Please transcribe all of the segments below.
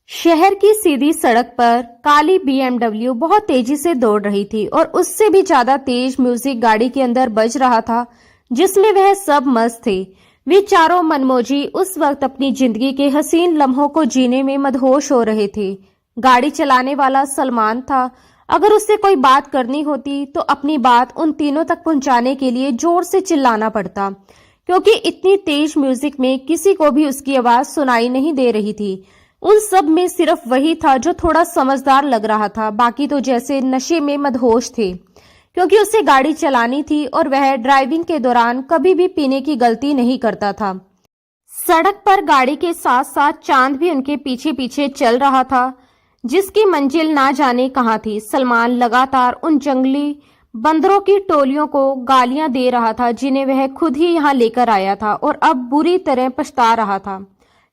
शहर की सीधी सड़क पर काली बीएमडब्ल्यू बहुत तेजी से दौड़ रही थी और उससे भी ज्यादा तेज म्यूजिक गाड़ी के अंदर बज रहा था जिसमें वह सब मस्त थे। वे चारों मनमौजी उस वक्त अपनी जिंदगी के हसीन लम्हों को जीने में मदहोश हो रहे थे। गाड़ी चलाने वाला सलमान था। अगर उससे कोई बात करनी होती तो अपनी बात उन तीनों तक पहुंचाने के लिए जोर से चिल्लाना पड़ता, क्योंकि इतनी तेज म्यूजिक में किसी को भी उसकी आवाज सुनाई नहीं दे रही थी। उन सब में सिर्फ वही था जो थोड़ा समझदार लग रहा था, बाकी तो जैसे नशे में मदहोश थे, क्योंकि उसे गाड़ी चलानी थी और वह ड्राइविंग के दौरान कभी भी पीने की गलती नहीं करता था। सड़क पर गाड़ी के साथ साथ चांद भी उनके पीछे पीछे चल रहा था, जिसकी मंजिल ना जाने कहाँ थी। सलमान लगातार उन जंगली बंदरों की टोलियों को गालियां दे रहा था जिन्हें वह खुद ही यहाँ लेकर आया था और अब बुरी तरह पछता रहा था।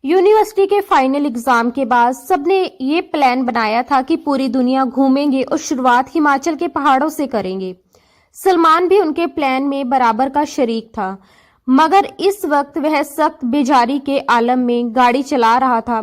यूनिवर्सिटी के फाइनल एग्जाम के बाद सबने ये प्लान बनाया था कि पूरी दुनिया घूमेंगे और शुरुआत हिमाचल के पहाड़ों से करेंगे। सलमान भी उनके प्लान में बराबर का शरीक था, मगर इस वक्त वह सख्त बेजारी के आलम में गाड़ी चला रहा था।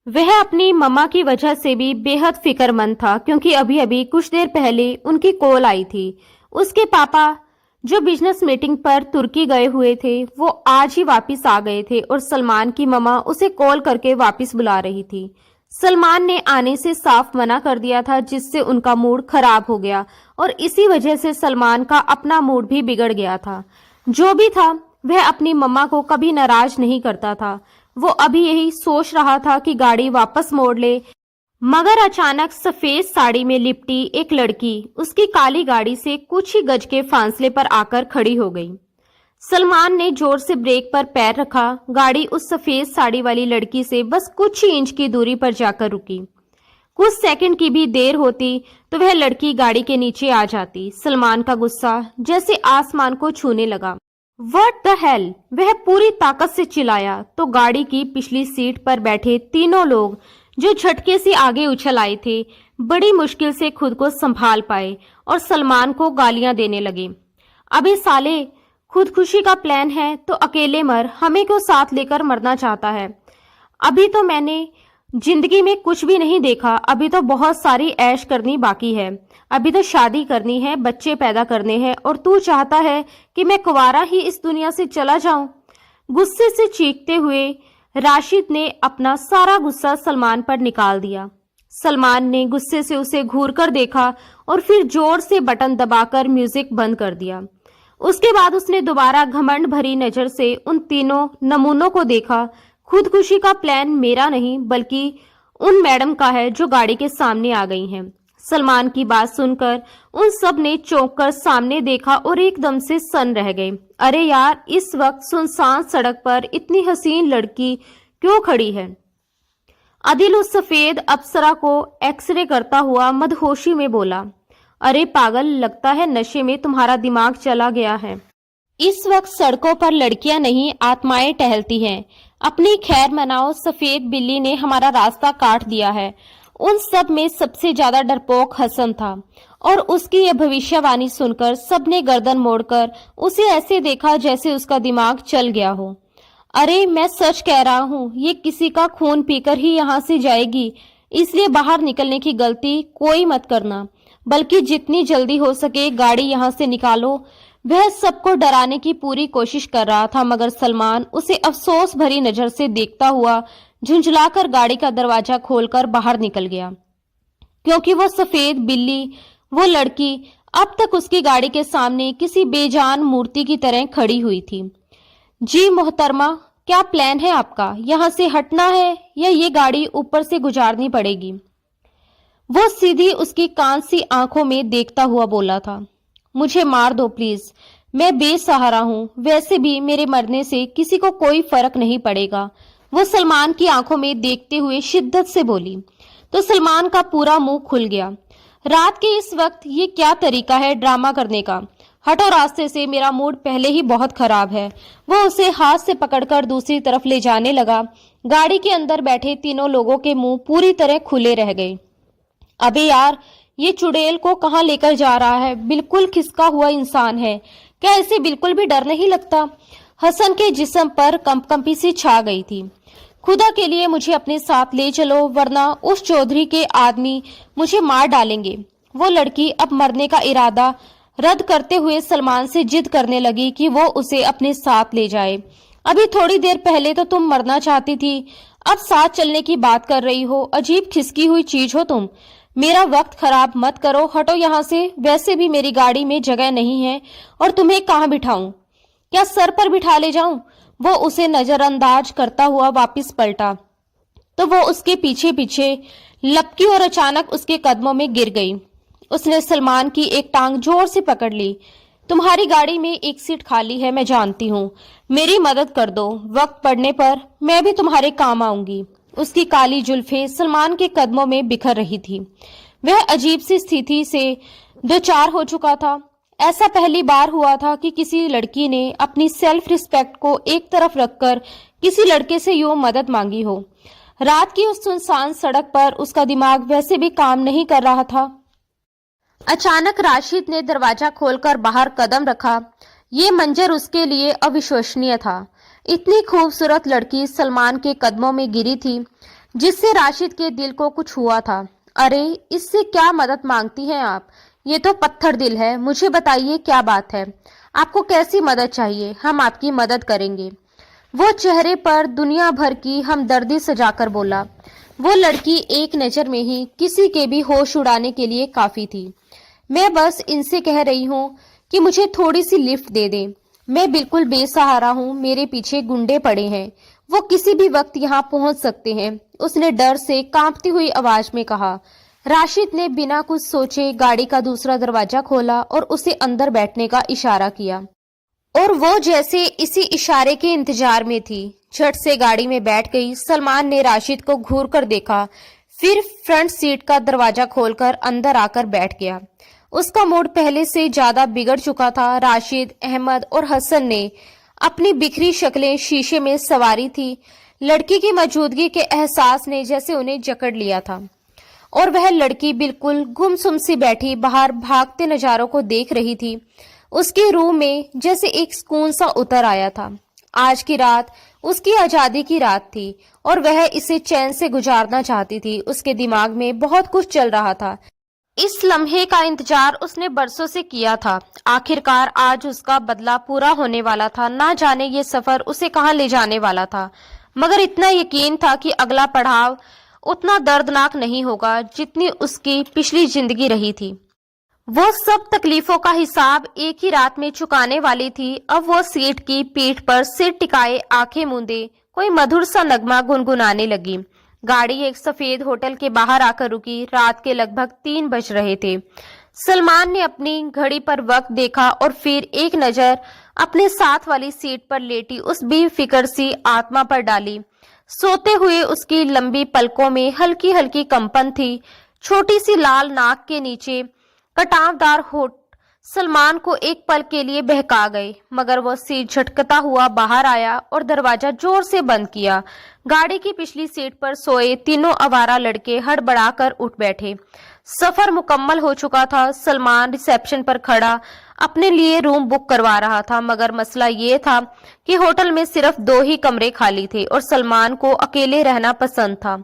वह अपनी मम्मा की वजह से भी बेहद फिक्रमंद था, क्योंकि अभी अभी कुछ देर पहले उनकी कॉल आई थी। उसके पापा जो बिजनेस मीटिंग पर तुर्की गए हुए थे वो आज ही वापस आ गए थे और सलमान की मम्मा उसे कॉल करके वापस बुला रही थी। सलमान ने आने से साफ मना कर दिया था, जिससे उनका मूड खराब हो गया और इसी वजह से सलमान का अपना मूड भी बिगड़ गया था। जो भी था वह अपनी मम्मा को कभी नाराज नहीं करता था। वो अभी यही सोच रहा था कि गाड़ी वापस मोड़ ले, मगर अचानक सफेद साड़ी में लिपटी एक लड़की उसकी काली गाड़ी से कुछ ही गज के फासले पर आकर खड़ी हो गई। सलमान ने जोर से ब्रेक पर पैर रखा। गाड़ी उस सफेद साड़ी वाली लड़की से बस कुछ ही इंच की दूरी पर जाकर रुकी। कुछ सेकंड की भी देर होती तो वह लड़की गाड़ी के नीचे आ जाती। सलमान का गुस्सा जैसे आसमान को छूने लगा। व्हाट द हेल, वह पूरी ताकत से चिल्लाया तो गाड़ी की पिछली सीट पर बैठे तीनों लोग जो झटके से आगे उछल आए थे बड़ी मुश्किल से खुद को संभाल पाए और सलमान को गालियां देने लगे। अबे साले, खुदकुशी का प्लान है तो अकेले मर, हमें क्यों साथ लेकर मरना चाहता है? अभी तो मैंने जिंदगी में कुछ भी नहीं देखा, अभी तो बहुत सारी ऐश करनी बाकी है। अभी तो शादी करनी है, बच्चे पैदा करने हैं और तू चाहता है कि मैं कुंवारा ही इस दुनिया से चला जाऊं? गुस्से से चीखते हुए राशिद ने अपना सारा गुस्सा सलमान पर निकाल दिया। सलमान ने गुस्से से उसे घूरकर देखा और फिर जोर से बटन दबाकर म्यूजिक बंद कर दिया। उसके बाद उसने दोबारा घमंड भरी नजर से उन तीनों नमूनों को देखा। खुदकुशी का प्लान मेरा नहीं बल्कि उन मैडम का है जो गाड़ी के सामने आ गई हैं। सलमान की बात सुनकर उन सब ने चौंक कर सामने देखा और एकदम से सन्न रह गए। अरे यार, इस वक्त सुनसान सड़क पर इतनी हसीन लड़की क्यों खड़ी है? आदिल उस सफेद अप्सरा को एक्सरे करता हुआ मदहोशी में बोला। अरे पागल, लगता है नशे में तुम्हारा दिमाग चला गया है। इस वक्त सड़कों पर लड़कियां नहीं आत्माएं टहलती हैं। अपनी खैर मनाओ, सफेद बिल्ली ने हमारा रास्ता काट दिया है। उन सब में सबसे ज्यादा डरपोक हसन था और उसकी यह भविष्यवाणी सुनकर सबने गर्दन मोड़कर उसे ऐसे देखा जैसे उसका दिमाग चल गया हो। अरे मैं सच कह रहा हूँ, ये किसी का खून पीकर ही यहाँ से जाएगी, इसलिए बाहर निकलने की गलती कोई मत करना, बल्कि जितनी जल्दी हो सके गाड़ी यहाँ से निकालो। वह सबको डराने की पूरी कोशिश कर रहा था, मगर सलमान उसे अफसोस भरी नजर से देखता हुआ झुंझलाकर गाड़ी का दरवाजा खोलकर बाहर निकल गया, क्योंकि वो सफेद बिल्ली, वो लड़की अब तक उसकी गाड़ी के सामने किसी बेजान मूर्ति की तरह खड़ी हुई थी। जी मोहतरमा, क्या प्लान है आपका? यहाँ से हटना है या ये गाड़ी ऊपर से गुजारनी पड़ेगी? वो सीधी उसकी कांच सी आंखों में देखता हुआ बोला था। मुझे मार दो प्लीज, मैं बेसहारा हूँ, वैसे भी मेरे मरने से किसी को कोई फर्क नहीं पड़ेगा। वो सलमान की आंखों में देखते हुए शिद्दत से बोली तो सलमान का पूरा मुंह खुल गया। रात के इस वक्त ये क्या तरीका है ड्रामा करने का? हटो रास्ते से, मेरा मूड पहले ही बहुत खराब है। वो उसे हाथ से पकड़कर दूसरी तरफ ले जाने लगा। गाड़ी के अंदर बैठे तीनों लोगों के मुंह पूरी तरह खुले रह गए। अबे यार, ये चुड़ैल को कहाँ लेकर जा रहा है? बिल्कुल खिसका हुआ इंसान है, क्या इसे बिल्कुल भी डर नहीं लगता? हसन के जिस्म पर कंपकंपी सी छा गई थी। खुदा के लिए मुझे अपने साथ ले चलो, वरना उस चौधरी के आदमी मुझे मार डालेंगे। वो लड़की अब मरने का इरादा रद्द करते हुए सलमान से जिद करने लगी कि वो उसे अपने साथ ले जाए। अभी थोड़ी देर पहले तो तुम मरना चाहती थी, अब साथ चलने की बात कर रही हो। अजीब खिसकी हुई चीज हो तुम। मेरा वक्त खराब मत करो, हटो यहाँ से। वैसे भी मेरी गाड़ी में जगह नहीं है और तुम्हें कहाँ बिठाऊं? क्या सर पर बिठा ले जाऊं? वो उसे नजरअंदाज करता हुआ वापस पलटा तो वो उसके पीछे पीछे लपकी और अचानक उसके कदमों में गिर गई। उसने सलमान की एक टांग जोर से पकड़ ली। तुम्हारी गाड़ी में एक सीट खाली है, मैं जानती हूँ। मेरी मदद कर दो, वक्त पड़ने पर मैं भी तुम्हारे काम आऊंगी। उसकी काली जुल्फें सलमान के कदमों में बिखर रही थी। वह अजीब सी स्थिति से दो चार हो चुका था। ऐसा पहली बार हुआ था कि किसी लड़की ने अपनी सेल्फ रिस्पेक्ट को एक तरफ रखकर किसी लड़के से यूं मदद मांगी हो। रात की उस सुनसान सड़क पर उसका दिमाग वैसे भी काम नहीं कर रहा था। अचानक राशिद ने दरवाजा खोलकर बाहर कदम रखा। ये मंजर उसके लिए अविश्वसनीय था। इतनी खूबसूरत लड़की सलमान के कदमों में गिरी थी, जिससे राशिद के दिल को कुछ हुआ था। अरे, इससे क्या मदद मांगती हैं आप? ये तो पत्थर दिल है। मुझे बताइए क्या बात है, आपको कैसी मदद चाहिए? हम आपकी मदद करेंगे। वो चेहरे पर दुनिया भर की हमदर्दी सजाकर बोला। वो लड़की एक नजर में ही किसी के भी होश उड़ाने के लिए काफी थी। मैं बस इनसे कह रही हूँ कि मुझे थोड़ी सी लिफ्ट दे दें। मैं बिल्कुल बेसहारा हूँ, मेरे पीछे गुंडे पड़े हैं, वो किसी भी वक्त यहाँ पहुंच सकते हैं। उसने डर से कांपती हुई आवाज में कहा। राशिद ने बिना कुछ सोचे गाड़ी का दूसरा दरवाजा खोला और उसे अंदर बैठने का इशारा किया, और वो जैसे इसी इशारे के इंतजार में थी, झट से गाड़ी में बैठ गई। सलमान ने राशिद को घूर कर देखा, फिर फ्रंट सीट का दरवाजा खोलकर अंदर आकर बैठ गया। उसका मूड पहले से ज्यादा बिगड़ चुका था। राशिद, अहमद और हसन ने अपनी बिखरी शक्लें शीशे में संवारी थी। लड़की की मौजूदगी के एहसास ने जैसे उन्हें जकड़ लिया था, और वह लड़की बिल्कुल गुमसुम सी बैठी बाहर भागते नजारों को देख रही थी। उसके रूह में जैसे एक सुकून सा उतर आया था। आज की रात उसकी आजादी की रात थी और वह इसे चैन से गुजारना चाहती थी। उसके दिमाग में बहुत कुछ चल रहा था। इस लम्हे का इंतजार उसने बरसों से किया था। आखिरकार आज उसका बदला पूरा होने वाला था। ना जाने ये सफर उसे कहाँ ले जाने वाला था, मगर इतना यकीन था कि अगला पड़ाव उतना दर्दनाक नहीं होगा जितनी उसकी पिछली जिंदगी रही थी। वो सब तकलीफों का हिसाब एक ही रात में चुकाने वाली थी। अब वो सीट की पीठ पर सिर टिकाए आंखें मूंदे कोई मधुर सा नगमा गुनगुनाने लगी। गाड़ी एक सफेद होटल के बाहर आकर रुकी। रात के लगभग 3 बज रहे थे। सलमान ने अपनी घड़ी पर वक्त देखा और फिर एक नजर अपने साथ वाली सीट पर लेटी उस बेफिक्र सी आत्मा पर डाली। सोते हुए उसकी लंबी पलकों में हल्की हल्की कंपन थी। छोटी सी लाल नाक के नीचे कटावदार होठ सलमान को एक पल के लिए बहका गए, मगर वो सीट झटकता हुआ बाहर आया और दरवाजा जोर से बंद किया। गाड़ी की पिछली सीट पर सोए तीनों आवारा लड़के हड़बड़ाकर उठ बैठे। सफर मुकम्मल हो चुका था। सलमान रिसेप्शन पर खड़ा अपने लिए रूम बुक करवा रहा था, मगर मसला ये था कि होटल में सिर्फ 2 ही कमरे खाली थे और सलमान को अकेले रहना पसंद था।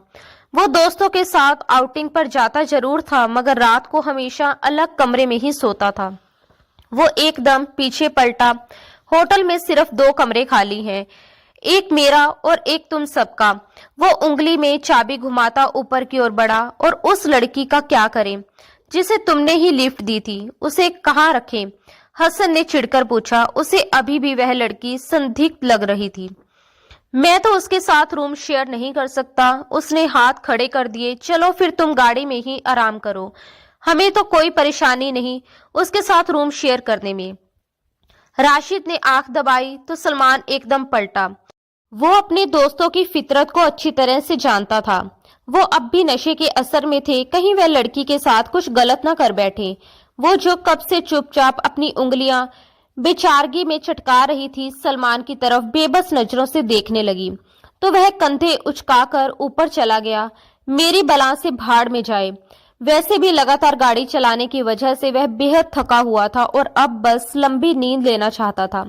वो दोस्तों के साथ आउटिंग पर जाता जरूर था, मगर रात को हमेशा अलग कमरे में ही सोता था। वो एकदम पीछे पलटा। होटल में सिर्फ 2 कमरे खाली हैं, एक मेरा और एक तुम सबका। वो उंगली में चाबी घुमाता ऊपर की ओर बढ़ा। और उस लड़की का क्या करें जिसे तुमने ही लिफ्ट दी थी, उसे कहाँ रखें? हसन ने चिढ़कर पूछा। उसे अभी भी वह लड़की संदिग्ध लग रही थी। मैं तो उसके साथ रूम शेयर नहीं कर सकता। उसने हाथ खड़े कर दिए। चलो फिर तुम गाड़ी में ही आराम करो, हमें तो कोई परेशानी नहीं उसके साथ रूम शेयर करने में। राशिद ने आंख दबाई तो सलमान एकदम पलटा। वो अपने दोस्तों की फितरत को अच्छी तरह से जानता था। वो अब भी नशे के असर में थे, कहीं वह लड़की के साथ कुछ गलत ना कर बैठे। वो जो कब से चुपचाप अपनी उंगलियां बेचारगी में चटका रही थी, सलमान की तरफ बेबस नजरों से देखने लगी, तो वह कंधे उचकाकर ऊपर चला गया। मेरी बला से भाड़ में जाए। वैसे भी लगातार गाड़ी चलाने की वजह से वह बेहद थका हुआ था और अब बस लंबी नींद लेना चाहता था।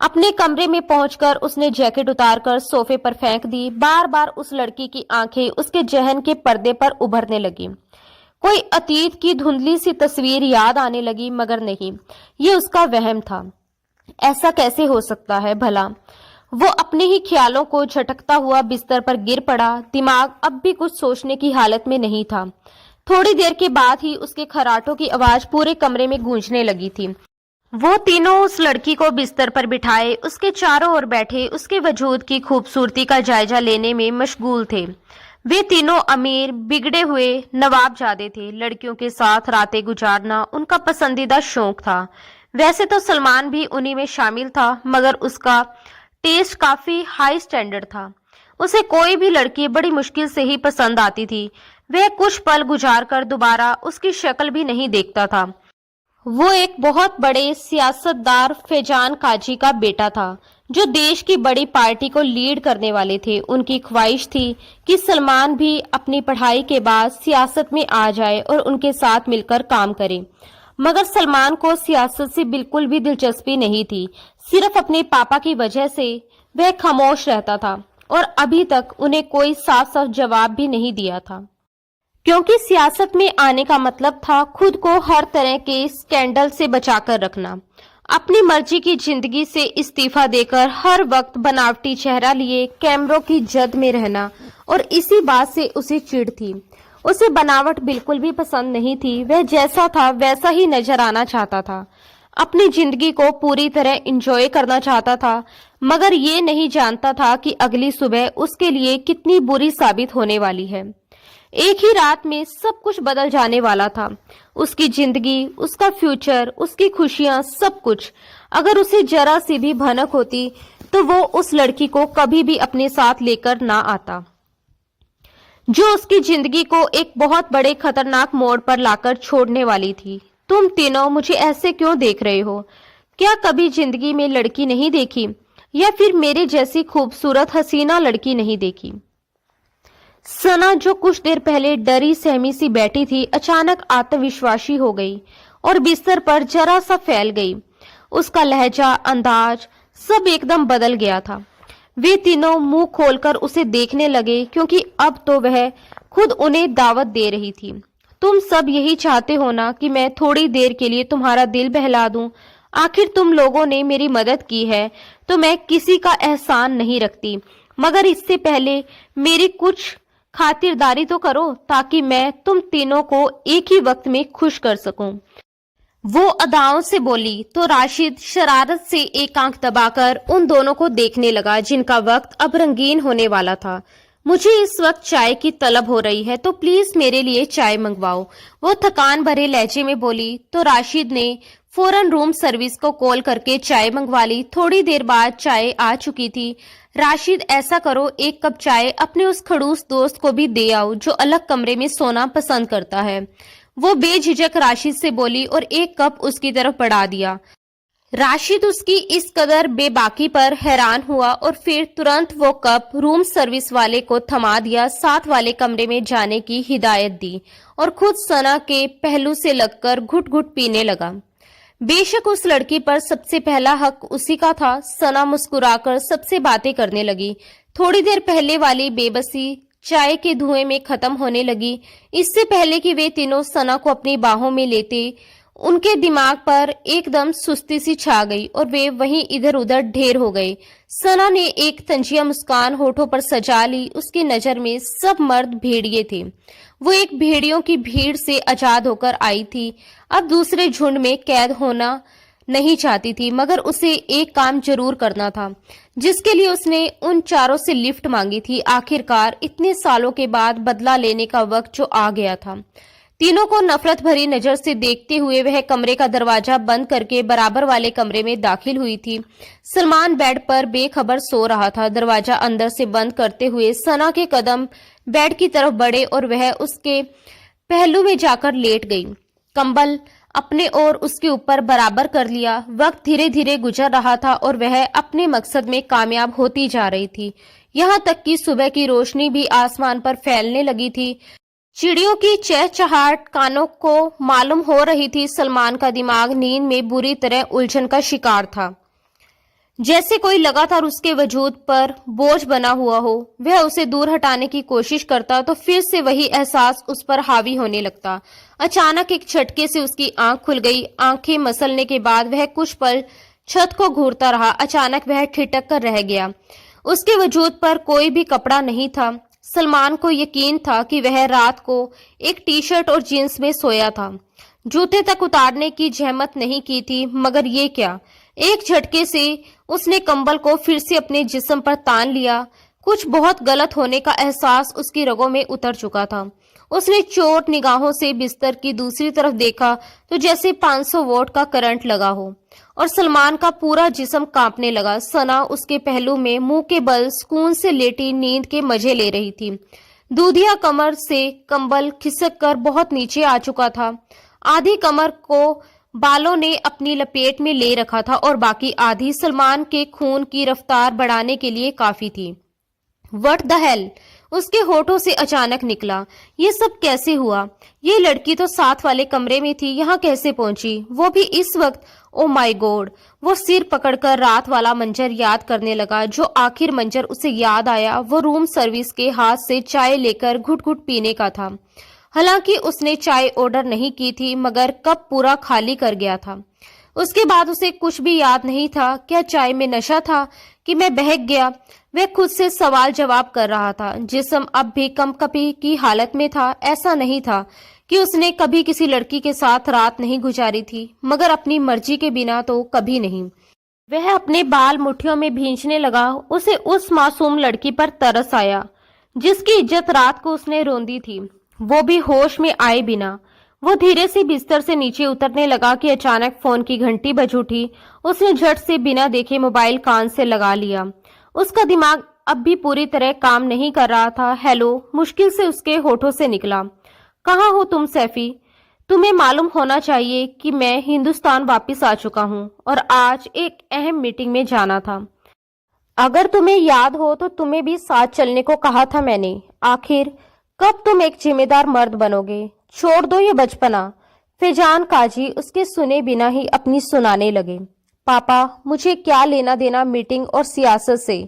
अपने कमरे में पहुंचकर उसने जैकेट उतारकर सोफे पर फेंक दी। बार बार उस लड़की की आंखें उसके जहन के पर्दे पर उभरने लगी। कोई अतीत की धुंधली सी तस्वीर याद आने लगी, मगर नहीं, ये उसका वहम था। ऐसा कैसे हो सकता है भला? वो अपने ही ख्यालों को झटकता हुआ बिस्तर पर गिर पड़ा। दिमाग अब भी कुछ सोचने की हालत में नहीं था। थोड़ी देर के बाद ही उसके खर्राटों की आवाज पूरे कमरे में गूंजने लगी थी। वो तीनों उस लड़की को बिस्तर पर बिठाए उसके चारों ओर बैठे उसके वजूद की खूबसूरती का जायजा लेने में मशगूल थे। वे तीनों अमीर बिगड़े हुए नवाबजादे थे। लड़कियों के साथ रातें गुजारना उनका पसंदीदा शौक था। वैसे तो सलमान भी उन्हीं में शामिल था, मगर उसका टेस्ट काफी हाई स्टैंडर्ड था। उसे कोई भी लड़की बड़ी मुश्किल से ही पसंद आती थी। वह कुछ पल गुजार कर दोबारा उसकी शक्ल भी नहीं देखता था। वो एक बहुत बड़े सियासतदार फैजान काजी का बेटा था, जो देश की बड़ी पार्टी को लीड करने वाले थे। उनकी ख्वाहिश थी कि सलमान भी अपनी पढ़ाई के बाद सियासत में आ जाए और उनके साथ मिलकर काम करे। मगर सलमान को सियासत से बिल्कुल भी दिलचस्पी नहीं थी। सिर्फ अपने पापा की वजह से वह खामोश रहता था और अभी तक उन्हें कोई साफ साफ जवाब भी नहीं दिया था, क्योंकि सियासत में आने का मतलब था खुद को हर तरह के स्कैंडल से बचाकर रखना, अपनी मर्जी की जिंदगी से इस्तीफा देकर हर वक्त बनावटी चेहरा लिए कैमरों की जद में रहना। और इसी बात से उसे चिढ़ थी। उसे बनावट बिल्कुल भी पसंद नहीं थी। वह जैसा था वैसा ही नजर आना चाहता था। अपनी जिंदगी को पूरी तरह एंजॉय करना चाहता था, मगर ये नहीं जानता था कि अगली सुबह उसके लिए कितनी बुरी साबित होने वाली है। एक ही रात में सब कुछ बदल जाने वाला था। उसकी जिंदगी, उसका फ्यूचर, उसकी खुशियां, सब कुछ। अगर उसे जरा सी भी भनक होती तो वो उस लड़की को कभी भी अपने साथ लेकर ना आता, जो उसकी जिंदगी को एक बहुत बड़े खतरनाक मोड़ पर लाकर छोड़ने वाली थी। तुम तीनों मुझे ऐसे क्यों देख रहे हो? क्या कभी जिंदगी में लड़की नहीं देखी, या फिर मेरे जैसी खूबसूरत हसीना लड़की नहीं देखी? सना, जो कुछ देर पहले डरी सहमी सी बैठी थी, अचानक आत्मविश्वासी हो गई और बिस्तर पर जरा सा फैल गई। उसका लहजा, अंदाज सब एकदम बदल गया था। वे तीनों मुंह खोलकर उसे देखने लगे, क्योंकि अब तो वह खुद उन्हें दावत दे रही थी। तुम सब यही चाहते हो ना कि मैं थोड़ी देर के लिए तुम्हारा दिल बहला दूं? आखिर तुम लोगों ने मेरी मदद की है तो मैं किसी का एहसान नहीं रखती, मगर इससे पहले मेरी कुछ खातिरदारी तो करो, ताकि मैं तुम तीनों को एक ही वक्त में खुश कर सकूं। वो अदाओं से बोली तो राशिद शरारत से एक आंख दबाकर उन दोनों को देखने लगा, जिनका वक्त अब रंगीन होने वाला था। मुझे इस वक्त चाय की तलब हो रही है, तो प्लीज मेरे लिए चाय मंगवाओ, वो थकान भरे लहजे में बोली। तो राशिद ने फौरन रूम सर्विस को कॉल करके चाय मंगवा ली। थोड़ी देर बाद चाय आ चुकी थी। राशिद, ऐसा करो, एक कप चाय अपने उस खड़ूस दोस्त को भी दे आओ जो अलग कमरे में सोना पसंद करता है। वो बेझिझक राशिद से बोली और एक कप उसकी तरफ बढ़ा दिया। राशिद उसकी इस कदर बेबाकी पर हैरान हुआ और फिर तुरंत वो कप रूम सर्विस वाले को थमा दिया, साथ वाले कमरे में जाने की हिदायत दी और खुद सना के पहलू से लगकर घुट घुट पीने लगा। बेशक उस लड़की पर सबसे पहला हक उसी का था। सना मुस्कुराकर सबसे बातें करने लगी। थोड़ी देर पहले वाली बेबसी चाय के धुएं में खत्म होने लगी। इससे पहले कि वे तीनों सना को अपनी बाहों में लेते, उनके दिमाग पर एकदम सुस्ती सी छा गई और वे वहीं इधर उधर ढेर हो गए। सना ने एक तंजिया मुस्कान होठों पर सजा ली। उसकी नजर में सब मर्द भेड़िए थे। वो एक भेड़ियों की भीड़ से आजाद होकर आई थी। अब दूसरे झुंड में कैद होना नहीं चाहती थी, मगर उसे एक काम जरूर करना था, जिसके लिए उसने उन चारों से लिफ्ट मांगी थी। आखिरकार इतने सालों के बाद बदला लेने का वक्त जो आ गया था। तीनों को नफरत भरी नजर से देखते हुए वह कमरे का दरवाजा बंद करके बराबर वाले कमरे में दाखिल हुई थी। सलमान बेड पर बेखबर सो रहा था। दरवाजा अंदर से बंद करते हुए सना के कदम बेड की तरफ बढ़े और वह उसके पहलू में जाकर लेट गई। कंबल अपने और उसके ऊपर बराबर कर लिया। वक्त धीरे धीरे गुजर रहा था और वह अपने मकसद में कामयाब होती जा रही थी। यहाँ तक कि सुबह की रोशनी भी आसमान पर फैलने लगी थी। चिड़ियों की चहचहाट कानों को मालूम हो रही थी। सलमान का दिमाग नींद में बुरी तरह उलझन का शिकार था। जैसे कोई लगातार उसके वजूद पर बोझ बना हुआ हो। वह उसे दूर हटाने की कोशिश करता तो फिर से वही एहसास उस पर हावी होने लगता। अचानक एक झटके से उसकी आंख खुल गई। आंखें मसलने के बाद वह कुछ पल छत को घूरता रहा। अचानक वह ठिठक कर रह गया। उसके वजूद पर कोई भी कपड़ा नहीं था। सलमान को यकीन था कि वह रात को एक टी शर्ट और जींस में सोया था। जूते तक उतारने की जहमत नहीं की थी, मगर ये क्या। एक झटके से उसने कंबल को फिर से अपने जिस्म पर तान लिया। कुछ बहुत गलत होने का एहसास उसकी रगों में उतर चुका था। उसने चोट निगाहों से बिस्तर की दूसरी तरफ देखा तो जैसे 500 वोल्ट का करंट लगा हो और सलमान का पूरा जिस्म कांपने लगा। सना उसके पहलू में मुंह के बल सुकून से लेटी नींद के मजे ले रही थी। दूधिया कमर से कंबल खिसक कर बहुत नीचे आ चुका था। आधी कमर को बालों ने अपनी लपेट में ले रखा था और बाकी आधी सलमान के खून की रफ्तार बढ़ाने के लिए काफी थी। व्हाट द हेल, उसके होठों से अचानक निकला। ये सब कैसे हुआ? ये लड़की तो साथ वाले कमरे में थी, यहाँ कैसे पहुंची, वो भी इस वक्त? Oh my God. वो सिर पकड़कर रात वाला मंजर याद करने लगा। जो आखिर मंजर उसे याद आया वो रूम सर्विस के हाथ से चाय लेकर घुट घुट पीने का था। हालांकि उसने चाय ऑर्डर नहीं की थी, मगर कप पूरा खाली कर गया था। उसके बाद उसे कुछ भी याद नहीं था। क्या चाय में नशा था कि मैं बहक गया? वह खुद से सवाल जवाब कर रहा था। जिस्म अब भी कंपकपी की हालत में था। ऐसा नहीं था कि उसने कभी किसी लड़की के साथ रात नहीं गुजारी थी, मगर अपनी मर्जी के बिना तो कभी नहीं। वह अपने बाल मुट्ठियों में भींचने लगा। उसे उस मासूम लड़की पर तरस आया जिसकी इज्जत रात को उसने रोंदी थी, वो भी होश में आए बिना। वो धीरे से बिस्तर से नीचे उतरने लगा कि अचानक फोन की घंटी बज उठी। उसने झट से बिना देखे मोबाइल कान से लगा लिया। उसका दिमाग अब भी पूरी तरह काम नहीं कर रहा था। हेलो, मुश्किल से उसके होठों से निकला। कहाँ हो तुम सैफी? तुम्हें मालूम होना चाहिए कि मैं हिंदुस्तान वापस आ चुका हूँ और आज एक अहम मीटिंग में जाना था। अगर तुम्हें याद हो तो तुम्हें भी साथ चलने को कहा था मैंने। आखिर कब तुम एक जिम्मेदार मर्द बनोगे? छोड़ दो ये बचपना। फैजान काजी उसके सुने बिना ही अपनी सुनाने लगे। पापा, मुझे क्या लेना देना मीटिंग और सियासत से?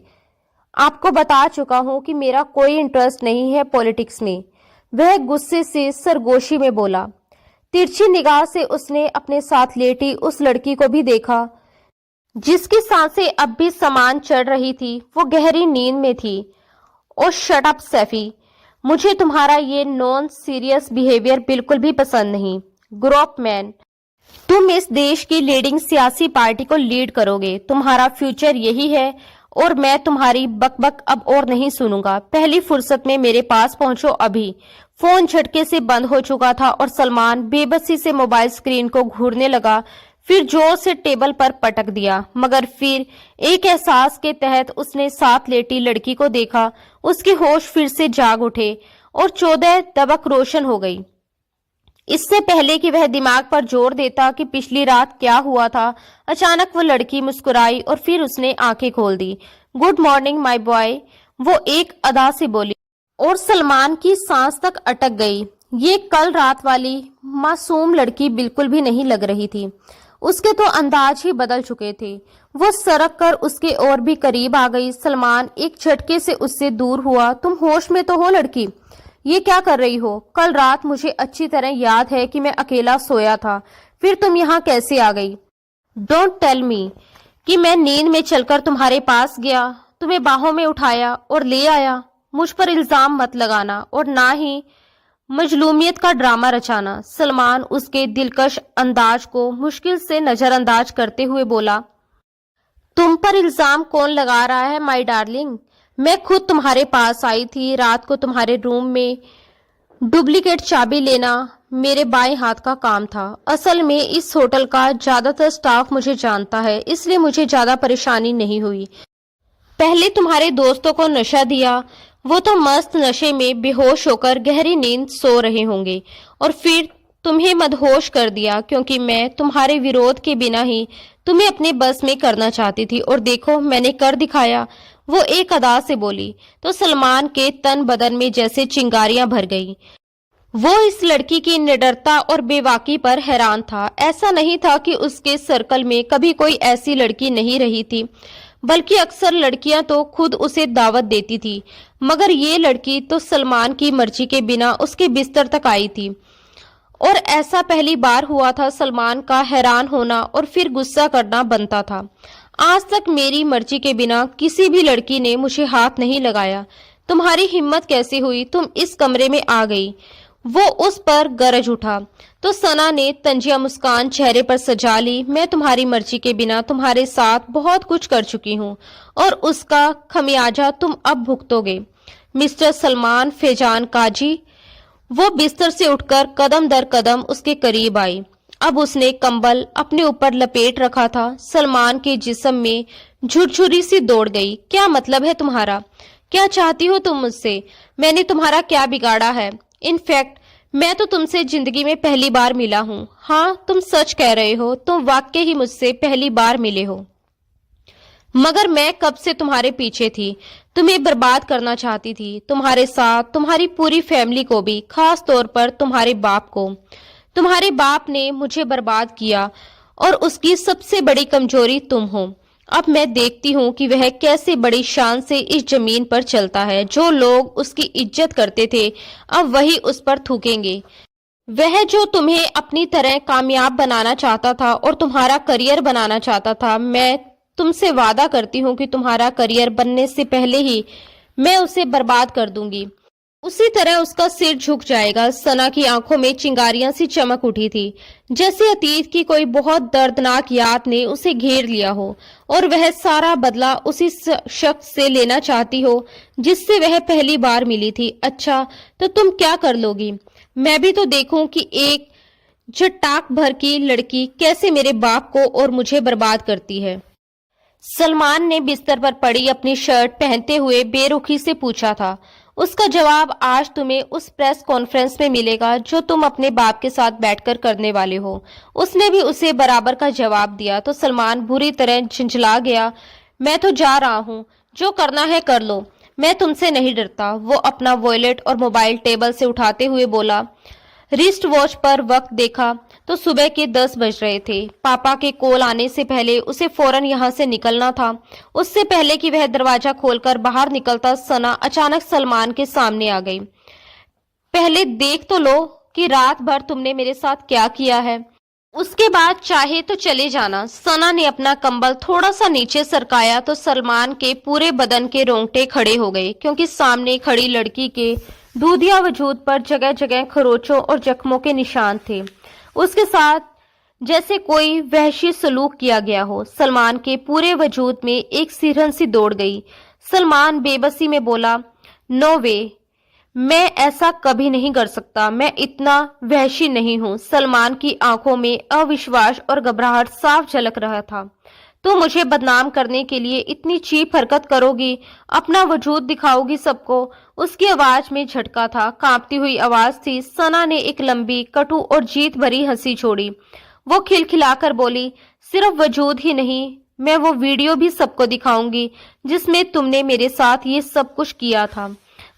आपको बता चुका हूं कि मेरा कोई इंटरेस्ट नहीं है पॉलिटिक्स में। वह गुस्से से सरगोशी में बोला। तिरछी निगाह से उसने अपने साथ लेटी उस लड़की को भी देखा जिसकी सांसें अब भी समान चढ़ रही थी। वो गहरी नींद में थी। ओ शट अप सैफी, मुझे तुम्हारा ये नॉन सीरियस बिहेवियर बिल्कुल भी पसंद नहीं। Grow up man. तुम इस देश की लीडिंग सियासी पार्टी को लीड करोगे। तुम्हारा फ्यूचर यही है और मैं तुम्हारी बकबक अब और नहीं सुनूंगा। पहली फुर्सत में मेरे पास पहुंचो अभी। फोन झटके से बंद हो चुका था और सलमान बेबसी से मोबाइल स्क्रीन को घूरने लगा। फिर जोर से टेबल पर पटक दिया, मगर फिर एक एहसास के तहत उसने साथ लेटी लड़की को देखा। उसके होश फिर से जाग उठे और 14 दबक रोशन हो गई। इससे पहले कि वह दिमाग पर जोर देता कि पिछली रात क्या हुआ था, अचानक वो लड़की मुस्कुराई और फिर उसने आंखें खोल दी। गुड मॉर्निंग माय बॉय, वो एक अदा से बोली और सलमान की सांस तक अटक गई। ये कल रात वाली मासूम लड़की बिल्कुल भी नहीं लग रही थी। उसके तो अंदाज ही बदल चुके थे। वो सरक कर उसके और भी करीब आ गई। सलमान एक झटके से उससे दूर हुआ। तुम होश में तो हो लड़की? ये क्या कर रही हो? कल रात मुझे अच्छी तरह याद है कि मैं अकेला सोया था। फिर तुम यहाँ कैसे आ गई? डोंट टेल मी कि मैं नींद में चलकर तुम्हारे पास गया, तुम्हें बाहों में उठाया और ले आया। मुझ पर इल्जाम मत लगाना और ना ही मजलूमियत का ड्रामा रचाना। सलमान उसके दिलकश अंदाज को मुश्किल से नजरअंदाज करते हुए बोला। तुम पर इल्जाम कौन लगा रहा है माय डार्लिंग? मैं खुद तुम्हारे पास आई थी। रात को तुम्हारे रूम में डुप्लीकेट चाबी लेना मेरे बाएं हाथ का काम था। असल में इस होटल का ज्यादातर स्टाफ मुझे जानता है, इसलिए मुझे ज्यादा परेशानी नहीं हुई। पहले तुम्हारे दोस्तों को नशा दिया, वो तो मस्त नशे में बेहोश होकर गहरी नींद सो रहे होंगे, और फिर तुम्हें मदहोश कर दिया क्योंकि मैं तुम्हारे विरोध के बिना ही तुम्हें अपने बस में करना चाहती थी, और देखो मैंने कर दिखाया। वो एक अदा से बोली तो सलमान के तन बदन में जैसे चिंगारियां भर गई। वो इस लड़की की निडरता और बेबाकी पर हैरान था। ऐसा नहीं था कि उसके सर्कल में कभी कोई ऐसी लड़की नहीं रही थी, बल्कि अक्सर लड़कियां तो खुद उसे दावत देती थी, मगर ये लड़की तो सलमान की मर्जी के बिना उसके बिस्तर तक आई थी। और ऐसा पहली बार हुआ था। सलमान का हैरान होना और फिर गुस्सा करना बनता था। आज तक मेरी मर्जी के बिना किसी भी लड़की ने मुझे हाथ नहीं लगाया। तुम्हारी हिम्मत कैसे हुई? तुम इस कमरे में आ गई। वो उस पर गरज उठा तो सना ने तंजिया मुस्कान चेहरे पर सजा ली। मैं तुम्हारी मर्जी के बिना तुम्हारे साथ बहुत कुछ कर चुकी हूँ और उसका खमियाजा तुम अब भुगतोगे। मिस्टर सलमान फैजान काजी। वो बिस्तर से उठकर कदम दर कदम उसके करीब आई। अब उसने कंबल अपने ऊपर लपेट रखा था। सलमान के जिस्म में झुरझुरी सी दौड़ गई। क्या मतलब है तुम्हारा? क्या चाहती हो तुम मुझसे? मैंने तुम्हारा क्या बिगाड़ा है? इनफैक्ट मैं तो तुमसे जिंदगी में पहली बार मिला हूँ। हाँ, तुम सच कह रहे हो, तुम वाकई ही मुझसे पहली बार मिले हो। मगर मैं कब से तुम्हारे पीछे थी, तुम्हें बर्बाद करना चाहती थी, तुम्हारे साथ तुम्हारी पूरी फैमिली को भी, खास तौर पर तुम्हारे बाप को। तुम्हारे बाप ने मुझे बर्बाद किया और उसकी सबसे बड़ी कमजोरी तुम हो। अब मैं देखती हूँ कि वह कैसे बड़ी शान से इस जमीन पर चलता है। जो लोग उसकी इज्जत करते थे अब वही उस पर थूकेंगे। वह जो तुम्हें अपनी तरह कामयाब बनाना चाहता था और तुम्हारा करियर बनाना चाहता था, मैं तुमसे वादा करती हूँ कि तुम्हारा करियर बनने से पहले ही मैं उसे बर्बाद कर दूंगी। उसी तरह उसका सिर झुक जाएगा। सना की आंखों में चिंगारियां सी चमक उठी थी, जैसे अतीत की कोई बहुत दर्दनाक याद ने उसे घेर लिया हो और वह सारा बदला उसी शख्स से लेना चाहती हो जिससे वह पहली बार मिली थी। अच्छा, तो तुम क्या कर लोगी? मैं भी तो देखूं कि एक झटाक भर की लड़की कैसे मेरे बाप को और मुझे बर्बाद करती है। सलमान ने बिस्तर पर पड़ी अपनी शर्ट पहनते हुए बेरुखी से पूछा था। उसका जवाब आज तुम्हें उस प्रेस कॉन्फ्रेंस में मिलेगा जो तुम अपने बाप के साथ बैठकर करने वाले हो। उसने भी उसे बराबर का जवाब दिया तो सलमान बुरी तरह झंझला गया। मैं तो जा रहा हूँ, जो करना है कर लो, मैं तुमसे नहीं डरता। वो अपना वॉलेट और मोबाइल टेबल से उठाते हुए बोला। रिस्ट वॉच पर वक्त देखा तो सुबह के 10 बज रहे थे। पापा के कॉल आने से पहले उसे फौरन यहाँ से निकलना था। उससे पहले कि वह दरवाजा खोलकर बाहर निकलता, सना अचानक सलमान के सामने आ गई। पहले देख तो लो कि रात भर तुमने मेरे साथ क्या किया है, उसके बाद चाहे तो चले जाना। सना ने अपना कंबल थोड़ा सा नीचे सरकाया तो सलमान के पूरे बदन के रोंगटे खड़े हो गए, क्योंकि सामने खड़ी लड़की के दूधिया वजूद पर जगह जगह खरोचों और जख्मों के निशान थे। उसके साथ जैसे कोई वहशी सलूक किया गया हो। सलमान के पूरे वजूद में एक सिरहन सी दौड़ गई। सलमान बेबसी में बोला, नो वे, मैं ऐसा कभी नहीं कर सकता, मैं इतना वहशी नहीं हूँ। सलमान की आंखों में अविश्वास और घबराहट साफ झलक रहा था। तो मुझे बदनाम करने के लिए इतनी चीप हरकत करोगी, अपना वजूद दिखाओगी सबको? उसकी आवाज में झटका था, कांपती हुई आवाज थी। सना ने एक लंबी, कटु और जीत भरी हंसी छोड़ी। वो खिलखिलाकर बोली, सिर्फ वजूद ही नहीं, मैं वो वीडियो भी सबको दिखाऊंगी जिसमें तुमने मेरे साथ ये सब कुछ किया था।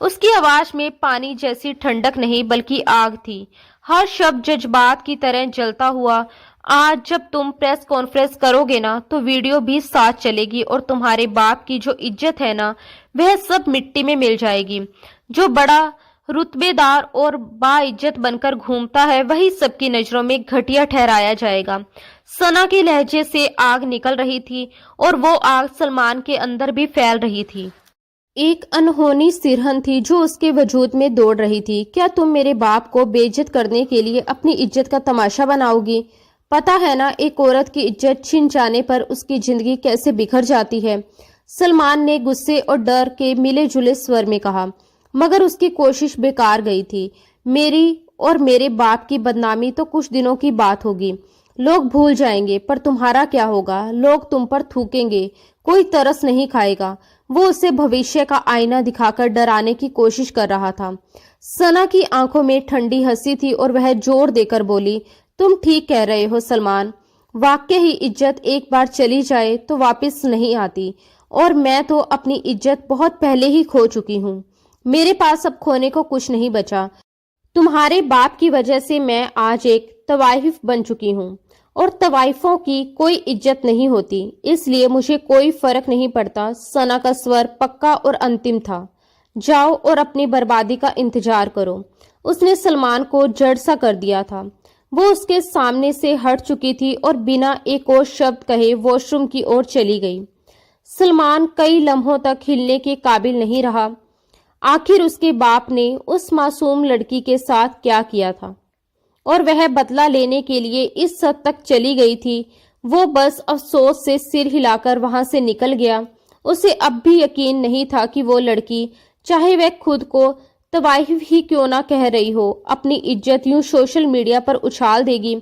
उसकी आवाज में पानी जैसी ठंडक नहीं बल्कि आग थी, हर शब्द जज्बात की तरह जलता हुआ। आज जब तुम प्रेस कॉन्फ्रेंस करोगे ना, तो वीडियो भी साथ चलेगी और तुम्हारे बाप की जो इज्जत है ना, वह सब मिट्टी में मिल जाएगी। जो बड़ा रुतबेदार और बाइज्जत बनकर घूमता है वही सबकी नजरों में घटिया ठहराया जाएगा। सना के लहजे से आग निकल रही थी और वो आग सलमान के अंदर भी फैल रही थी। एक अनहोनी सिरहन थी जो उसके वजूद में दौड़ रही थी। क्या तुम मेरे बाप को बेइज्जत करने के लिए अपनी इज्जत का तमाशा बनाओगी? पता है ना, एक औरत की इज्जत छिन जाने पर उसकी जिंदगी कैसे बिखर जाती है। सलमान ने गुस्से और डर के मिले जुले स्वर में कहा, मगर उसकी कोशिश बेकार गई थी। मेरी और मेरे बाप की बदनामी तो कुछ दिनों की बात होगी, लोग भूल जाएंगे, पर तुम्हारा क्या होगा? लोग तुम पर थूकेंगे, कोई तरस नहीं खाएगा। वो उसे भविष्य का आईना दिखाकर डराने की कोशिश कर रहा था। सना की आंखों में ठंडी हंसी थी और वह जोर देकर बोली, तुम ठीक कह रहे हो सलमान, वाकई ही इज्जत एक बार चली जाए तो वापस नहीं आती, और मैं तो अपनी इज्जत बहुत पहले ही खो चुकी हूँ। मेरे पास अब खोने को कुछ नहीं बचा। तुम्हारे बाप की वजह से मैं आज एक तवाइफ बन चुकी हूँ और तवाइफों की कोई इज्जत नहीं होती, इसलिए मुझे कोई फर्क नहीं पड़ता। सना का स्वर पक्का और अंतिम था। जाओ और अपनी बर्बादी का इंतजार करो। उसने सलमान को जड़ सा कर दिया था। वो उसके सामने से हट चुकी थी और बिना एक और शब्द कहे वॉशरूम की ओर चली गई। सलमान कई लम्हों तक हिलने के काबिल नहीं रहा। आखिर उसके बाप ने उस मासूम लड़की के साथ क्या किया था और वह बदला लेने के लिए इस हद तक चली गई थी। वो बस अफसोस से सिर हिलाकर वहां से निकल गया। उसे अब भी यकीन नहीं था कि वो लड़की, चाहे वह खुद को तवाइफ ही क्यों ना कह रही हो, अपनी इज्जत यूं सोशल मीडिया पर उछाल देगी।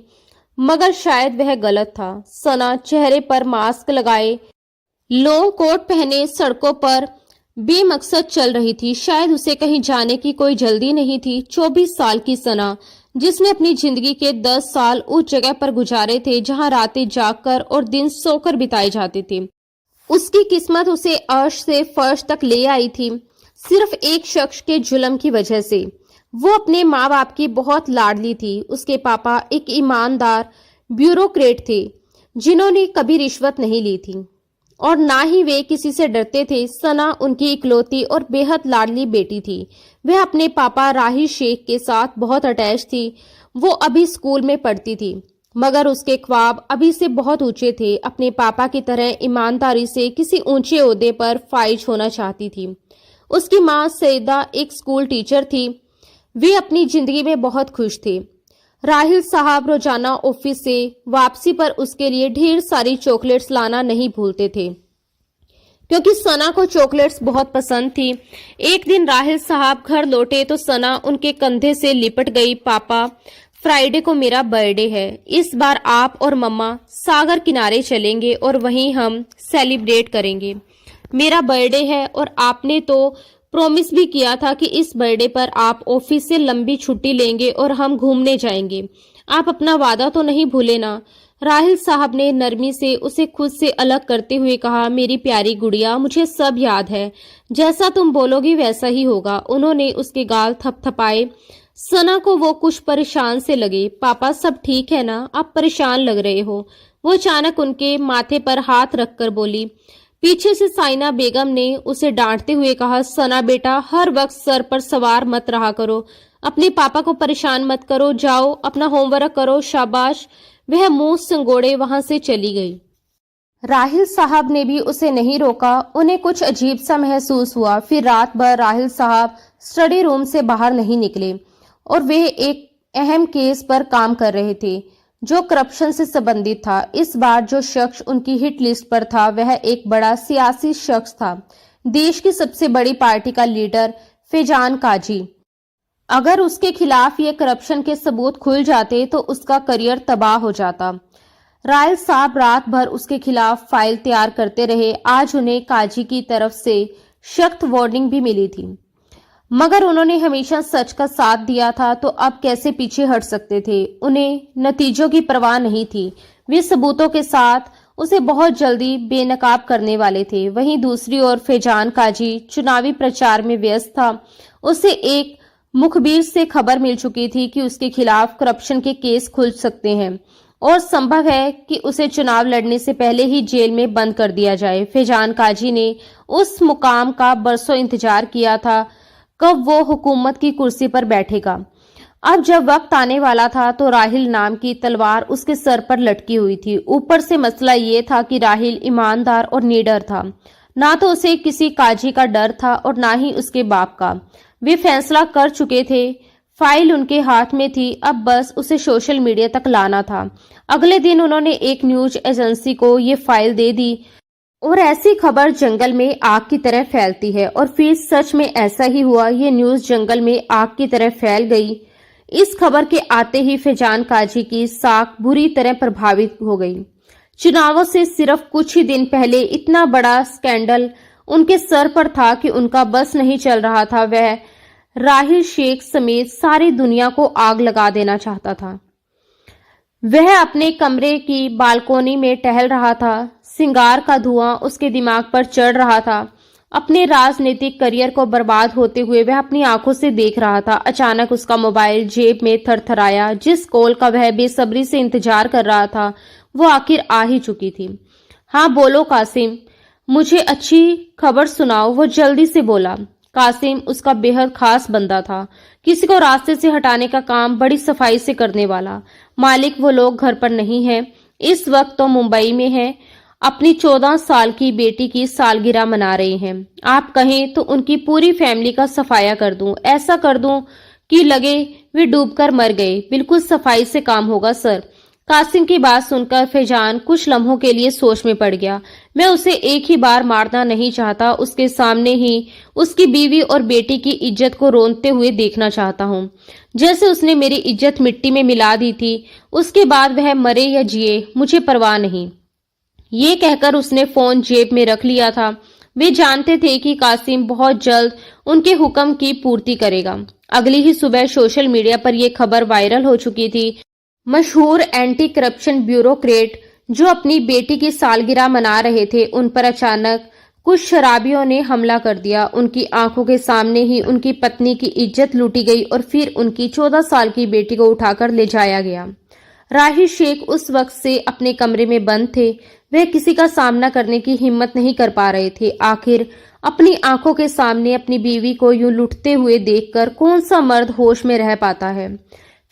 मगर शायद वह गलत था। सना चेहरे पर मास्क लगाए, लॉन्ग कोट पहने सड़कों पर बेमकसद चल रही थी। शायद उसे कहीं जाने की कोई जल्दी नहीं थी। 24 साल की सना, जिसने अपनी जिंदगी के 10 साल उस जगह पर गुजारे थे जहां रातें जागकर और दिन सोकर बिताए जाते थे। उसकी किस्मत उसे अर्श से फर्श तक ले आई थी, सिर्फ एक शख्स के जुल्म की वजह से। वो अपने माँ बाप की बहुत लाडली थी। उसके पापा एक ईमानदार ब्यूरोक्रेट थे जिन्होंने कभी रिश्वत नहीं ली थी और ना ही वे किसी से डरते थे। सना उनकी इकलौती और बेहद लाडली बेटी थी। वह अपने पापा राहिल शेख के साथ बहुत अटैच थी। वो अभी स्कूल में पढ़ती थी, मगर उसके ख्वाब अभी से बहुत ऊंचे थे। अपने पापा की तरह ईमानदारी से किसी ऊंचे ओहदे पर फाइज होना चाहती थी। उसकी माँ सईदा एक स्कूल टीचर थी। वे अपनी जिंदगी में बहुत खुश थे। राहिल साहब रोजाना ऑफिस से वापसी पर उसके लिए ढेर सारी चॉकलेट्स लाना नहीं भूलते थे, क्योंकि सना को चॉकलेट्स बहुत पसंद थी। एक दिन राहिल साहब घर लौटे तो सना उनके कंधे से लिपट गई। पापा, फ्राइडे को मेरा बर्थडे है। इस बार आप और मम्मा सागर किनारे चलेंगे और वहीं हम सेलिब्रेट करेंगे। मेरा बर्थडे है और आपने तो प्रॉमिस भी किया था कि इस बर्थडे पर आप ऑफिस से लंबी छुट्टी लेंगे और हम घूमने जाएंगे। आप अपना वादा तो नहीं भूले ना। राहिल साहब ने नरमी से उसे खुद से अलग करते हुए कहा, मेरी प्यारी गुड़िया, मुझे सब याद है। जैसा तुम बोलोगी वैसा ही होगा। उन्होंने उसके गाल थपथपाए। सना को वो कुछ परेशान से लगे। पापा, सब ठीक है ना? आप परेशान लग रहे हो। वो अचानक उनके माथे पर हाथ रखकर बोली। पीछे से साइना बेगम ने उसे डांटते हुए कहा, सना बेटा, हर वक्त सर पर सवार मत रहा करो। अपने पापा को परेशान मत करो। जाओ अपना होमवर्क करो। शाबाश। वह मुंह संगोड़े वहां से चली गई। राहिल साहब ने भी उसे नहीं रोका। उन्हें कुछ अजीब सा महसूस हुआ। फिर रात भर राहिल साहब स्टडी रूम से बाहर नहीं निकले और वे एक अहम केस पर काम कर रहे थे जो करप्शन से संबंधित था। इस बार जो शख्स उनकी हिट लिस्ट पर था वह एक बड़ा सियासी शख्स था, देश की सबसे बड़ी पार्टी का लीडर फैजान काजी। अगर उसके खिलाफ ये करप्शन के सबूत खुल जाते तो उसका करियर तबाह हो जाता। राहिल साहब रात भर उसके खिलाफ फाइल तैयार करते रहे। आज उन्हें काजी की तरफ से सख्त वार्निंग भी मिली थी, मगर उन्होंने हमेशा सच का साथ दिया था, तो अब कैसे पीछे हट सकते थे। उन्हें नतीजों की परवाह नहीं थी। वे सबूतों के साथ उसे बहुत जल्दी बेनकाब करने वाले थे। वहीं दूसरी ओर फैजान काजी चुनावी प्रचार में व्यस्त था। उसे एक मुखबिर से खबर मिल चुकी थी कि उसके खिलाफ करप्शन के केस खुल सकते हैं और संभव है कि उसे चुनाव लड़ने से पहले ही जेल में बंद कर दिया जाए। फैजान काजी ने उस मुकाम का बरसों इंतजार किया था, कब वो हुकूमत की कुर्सी पर बैठेगा। अब जब वक्त आने वाला था तो राहिल नाम की तलवार उसके सर पर लटकी हुई थी। ऊपर से मसला ये था कि राहिल ईमानदार और निडर था। ना तो उसे किसी काजी का डर था और ना ही उसके बाप का। वे फैसला कर चुके थे। फाइल उनके हाथ में थी, अब बस उसे सोशल मीडिया तक लाना था। अगले दिन उन्होंने एक न्यूज एजेंसी को ये फाइल दे दी और ऐसी खबर जंगल में आग की तरह फैलती है। और फिर सच में ऐसा ही हुआ। ये न्यूज जंगल में आग की तरह फैल गई। इस खबर के आते ही फैजान काजी की साख बुरी तरह प्रभावित हो गई। चुनावों से सिर्फ कुछ ही दिन पहले इतना बड़ा स्कैंडल उनके सर पर था कि उनका बस नहीं चल रहा था। वह राहिल शेख समेत सारी दुनिया को आग लगा देना चाहता था। वह अपने कमरे की बालकोनी में टहल रहा था। सिंगार का धुआं उसके दिमाग पर चढ़ रहा था। अपने राजनीतिक करियर को बर्बाद होते हुए वह अपनी आंखों से देख रहा था। अचानक उसका मोबाइल जेब में थरथराया। जिस कॉल का वह बेसब्री से इंतजार कर रहा था वो आखिर आ ही चुकी थी। हाँ बोलो कासिम, मुझे अच्छी खबर सुनाओ, वो जल्दी से बोला। कासिम उसका बेहद खास बंदा था, किसी को रास्ते से हटाने का काम बड़ी सफाई से करने वाला। मालिक वो लोग घर पर नहीं है, इस वक्त तो मुंबई में है, अपनी 14 साल की बेटी की सालगिरह मना रहे हैं। आप कहें तो उनकी पूरी फैमिली का सफाया कर दूं, ऐसा कर दूं कि लगे वे डूबकर मर गए। बिल्कुल सफाई से काम होगा सर। कासिम की बात सुनकर फैजान कुछ लम्हों के लिए सोच में पड़ गया। मैं उसे एक ही बार मारना नहीं चाहता, उसके सामने ही उसकी बीवी और बेटी की इज्जत को रोनते हुए देखना चाहता हूँ, जैसे उसने मेरी इज्जत मिट्टी में मिला दी थी। उसके बाद वह मरे या जिए मुझे परवाह नहीं। ये कहकर उसने फोन जेब में रख लिया था। वे जानते थे कि कासिम बहुत जल्द उनके हुक्म की पूर्ति करेगा। अगली ही सुबह सोशल मीडिया पर यह खबर वायरल हो चुकी थी। मशहूर एंटी करप्शन ब्यूरोक्रेट जो अपनी बेटी की सालगिरह मना रहे थे, उन पर अचानक कुछ शराबियों ने हमला कर दिया। उनकी आंखों के सामने ही उनकी पत्नी की इज्जत लूटी गई और फिर उनकी 14 साल की बेटी को उठाकर ले जाया गया। राही शेख उस वक्त से अपने कमरे में बंद थे। वह किसी का सामना करने की हिम्मत नहीं कर पा रहे थे। आखिर अपनी आंखों के सामने अपनी बीवी को यूं लुटते हुए देखकर कौन सा मर्द होश में रह पाता है।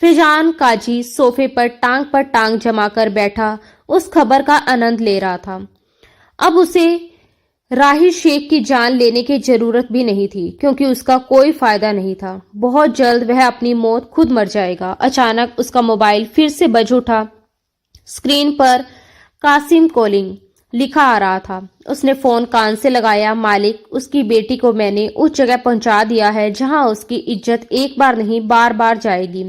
फैजान काजी सोफे पर टांग जमाकर बैठा उस खबर का आनंद ले रहा था। अब उसे राही शेख की जान लेने की जरूरत भी नहीं थी, क्योंकि उसका कोई फायदा नहीं था। बहुत जल्द वह अपनी मौत खुद मर जाएगा। अचानक उसका मोबाइल फिर से बज उठा। स्क्रीन पर कासिम कॉलिंग लिखा आ रहा था। उसने फोन कान से लगाया। मालिक, उसकी बेटी को मैंने उस जगह पहुंचा दिया है जहां उसकी इज्जत एक बार नहीं बार बार जाएगी।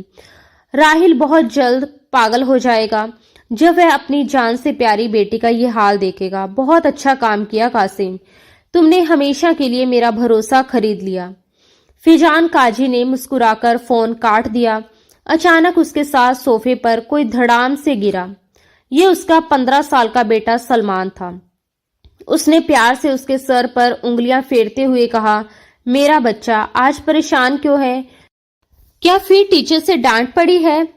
राहिल बहुत जल्द पागल हो जाएगा जब वह अपनी जान से प्यारी बेटी का ये हाल देखेगा। बहुत अच्छा काम किया कासिम, तुमने हमेशा के लिए मेरा भरोसा खरीद लिया। फैजान काजी ने मुस्कुराकर फोन काट दिया। अचानक उसके साथ सोफे पर कोई धड़ाम से गिरा। ये उसका 15 साल का बेटा सलमान था। उसने प्यार से उसके सर पर उंगलियां फेरते हुए कहा, मेरा बच्चा आज परेशान क्यों है? क्या फिर टीचर से डांट पड़ी है?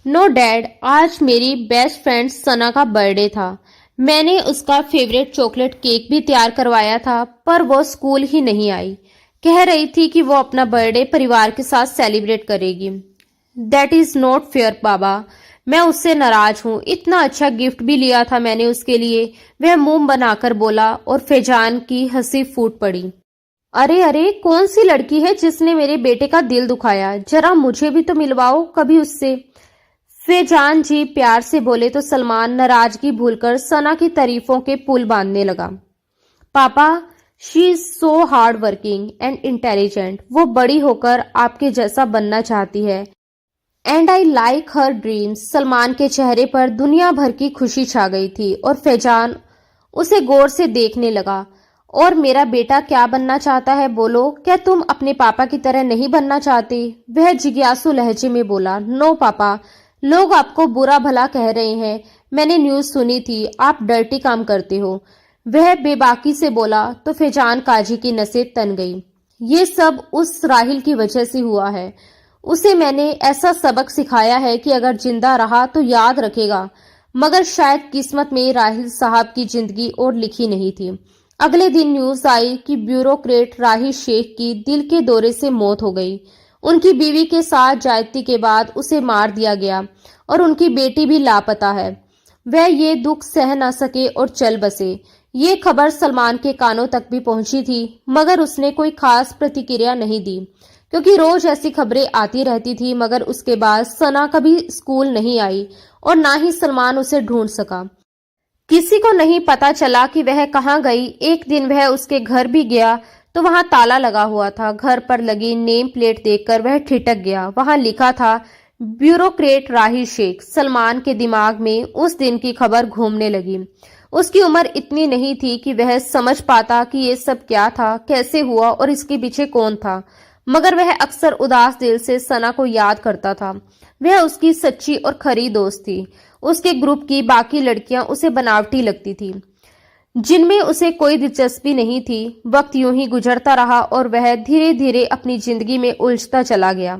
नो डैड, आज मेरी बेस्ट फ्रेंड सना का बर्थडे था। मैंने उसका फेवरेट चॉकलेट केक भी तैयार करवाया था, पर वो स्कूल ही नहीं आई। कह रही थी कि वो अपना बर्थडे परिवार के साथ सेलिब्रेट करेगी। दैट इज नॉट फेयर बाबा, मैं उससे नाराज हूँ। इतना अच्छा गिफ्ट भी लिया था मैंने उसके लिए, वह मुंह बनाकर बोला और फैजान की हंसी फूट पड़ी। अरे अरे, कौन सी लड़की है जिसने मेरे बेटे का दिल दुखाया? जरा मुझे भी तो मिलवाओ कभी उससे। फैजान जी प्यार से बोले तो सलमान नाराजगी भूलकर सना की तारीफों के पुल बांधने लगा। पापा, she is so hard working and intelligent. वो बड़ी होकर आपके जैसा बनना चाहती है and I like her dreams. Salman के चेहरे पर दुनिया भर की खुशी छा गई थी और फैजान उसे गौर से देखने लगा। और मेरा बेटा क्या बनना चाहता है बोलो? क्या तुम अपने पापा की तरह नहीं बनना चाहते? वह जिज्ञासु लहजे में बोला। नो पापा, लोग आपको बुरा भला कह रहे हैं। मैंने न्यूज सुनी थी आप डर्टी काम करते हो। वह बेबाकी से बोला तो फैजान काजी की नसें तन गई। ये सब उस राहिल की वजह से हुआ है। उसे मैंने ऐसा सबक सिखाया है कि अगर जिंदा रहा तो याद रखेगा, मगर शायद किस्मत में राहिल साहब की जिंदगी और लिखी नहीं थी। अगले दिन न्यूज आई कि ब्यूरोक्रेट राहिल शेख की दिल के दौरे से मौत हो गई। उनकी बीवी के साथ ज्यादती के बाद उसे मार दिया गया और उनकी बेटी भी लापता है। वह ये दुख सह न सके और चल बसे। ये खबर सलमान के कानों तक भी पहुंची थी, मगर उसने कोई खास प्रतिक्रिया नहीं दी, क्योंकि रोज ऐसी खबरें आती रहती थी। मगर उसके बाद सना कभी स्कूल नहीं आई और ना ही सलमान उसे ढूंढ सका। किसी को नहीं पता चला कि वह कहाँ गई। एक दिन वह उसके घर भी गया तो वहां ताला लगा हुआ था। घर पर लगी नेम प्लेट देखकर वह ठिठक गया। वहां लिखा था ब्यूरोक्रेट राहिल शेख। सलमान के दिमाग में उस दिन की खबर घूमने लगी। उसकी उम्र इतनी नहीं थी कि वह समझ पाता कि ये सब क्या था, कैसे हुआ और इसके पीछे कौन था, मगर वह अक्सर उदास दिल से सना को याद करता था। वह उसकी सच्ची और खरी दोस्त थी। उसके ग्रुप की बाकी लड़कियां उसे बनावटी लगती थी। जिनमें उसे कोई दिलचस्पी नहीं थी। वक्त यूं ही गुजरता रहा और वह धीरे धीरे अपनी जिंदगी में उलझता चला गया।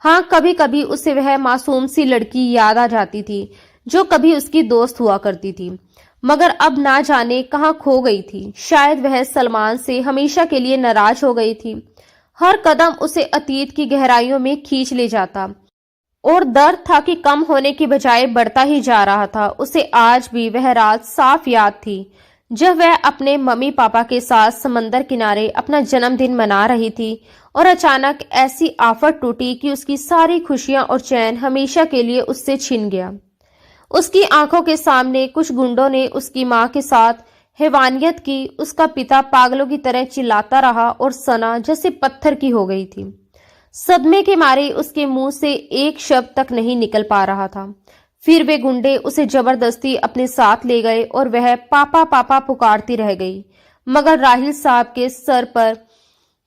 हाँ, कभी कभी उसे वह मासूम सी लड़की याद आ जाती थी जो कभी उसकी दोस्त हुआ करती थी, मगर अब ना जाने कहाँ खो गई थी। शायद वह सलमान से हमेशा के लिए नाराज हो गई थी। हर कदम उसे अतीत की गहराइयों में खींच ले जाता और दर्द था कि कम होने की बजाय बढ़ता ही जा रहा था। उसे आज भी वह रात साफ याद थी जब वह अपने मम्मी पापा के साथ समंदर किनारे अपना जन्मदिन मना रही थी और अचानक ऐसी आफत टूटी कि उसकी सारी खुशियां और चैन हमेशा के लिए उससे छिन गया। उसकी आंखों के सामने कुछ गुंडों ने उसकी मां के साथ हैवानियत की। उसका पिता पागलों की तरह चिल्लाता रहा और सना जैसे पत्थर की हो गई थी। सदमे के मारे उसके मुंह से एक शब्द तक नहीं निकल पा रहा था। फिर वे गुंडे उसे जबरदस्ती अपने साथ ले गए और वह पापा पापा पुकारती रह गई, मगर राहिल साहब के सर पर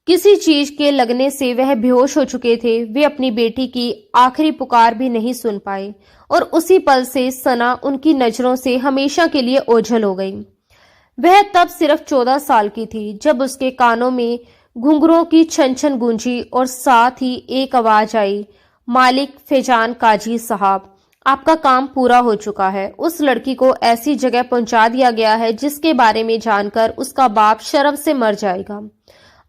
किसी चीज के लगने से वह बेहोश हो चुके थे। वे अपनी बेटी की आखिरी पुकार भी नहीं सुन पाए और उसी पल से सना उनकी नजरों से हमेशा के लिए ओझल हो गई। वह तब सिर्फ 14 साल की थी जब उसके कानों में घुंघरों की छन छन गूंजी और साथ ही एक आवाज आई, मालिक फैजान काजी साहब, आपका काम पूरा हो चुका है। उस लड़की को ऐसी जगह पहुंचा दिया गया है जिसके बारे में जानकर उसका बाप शर्म से मर जाएगा।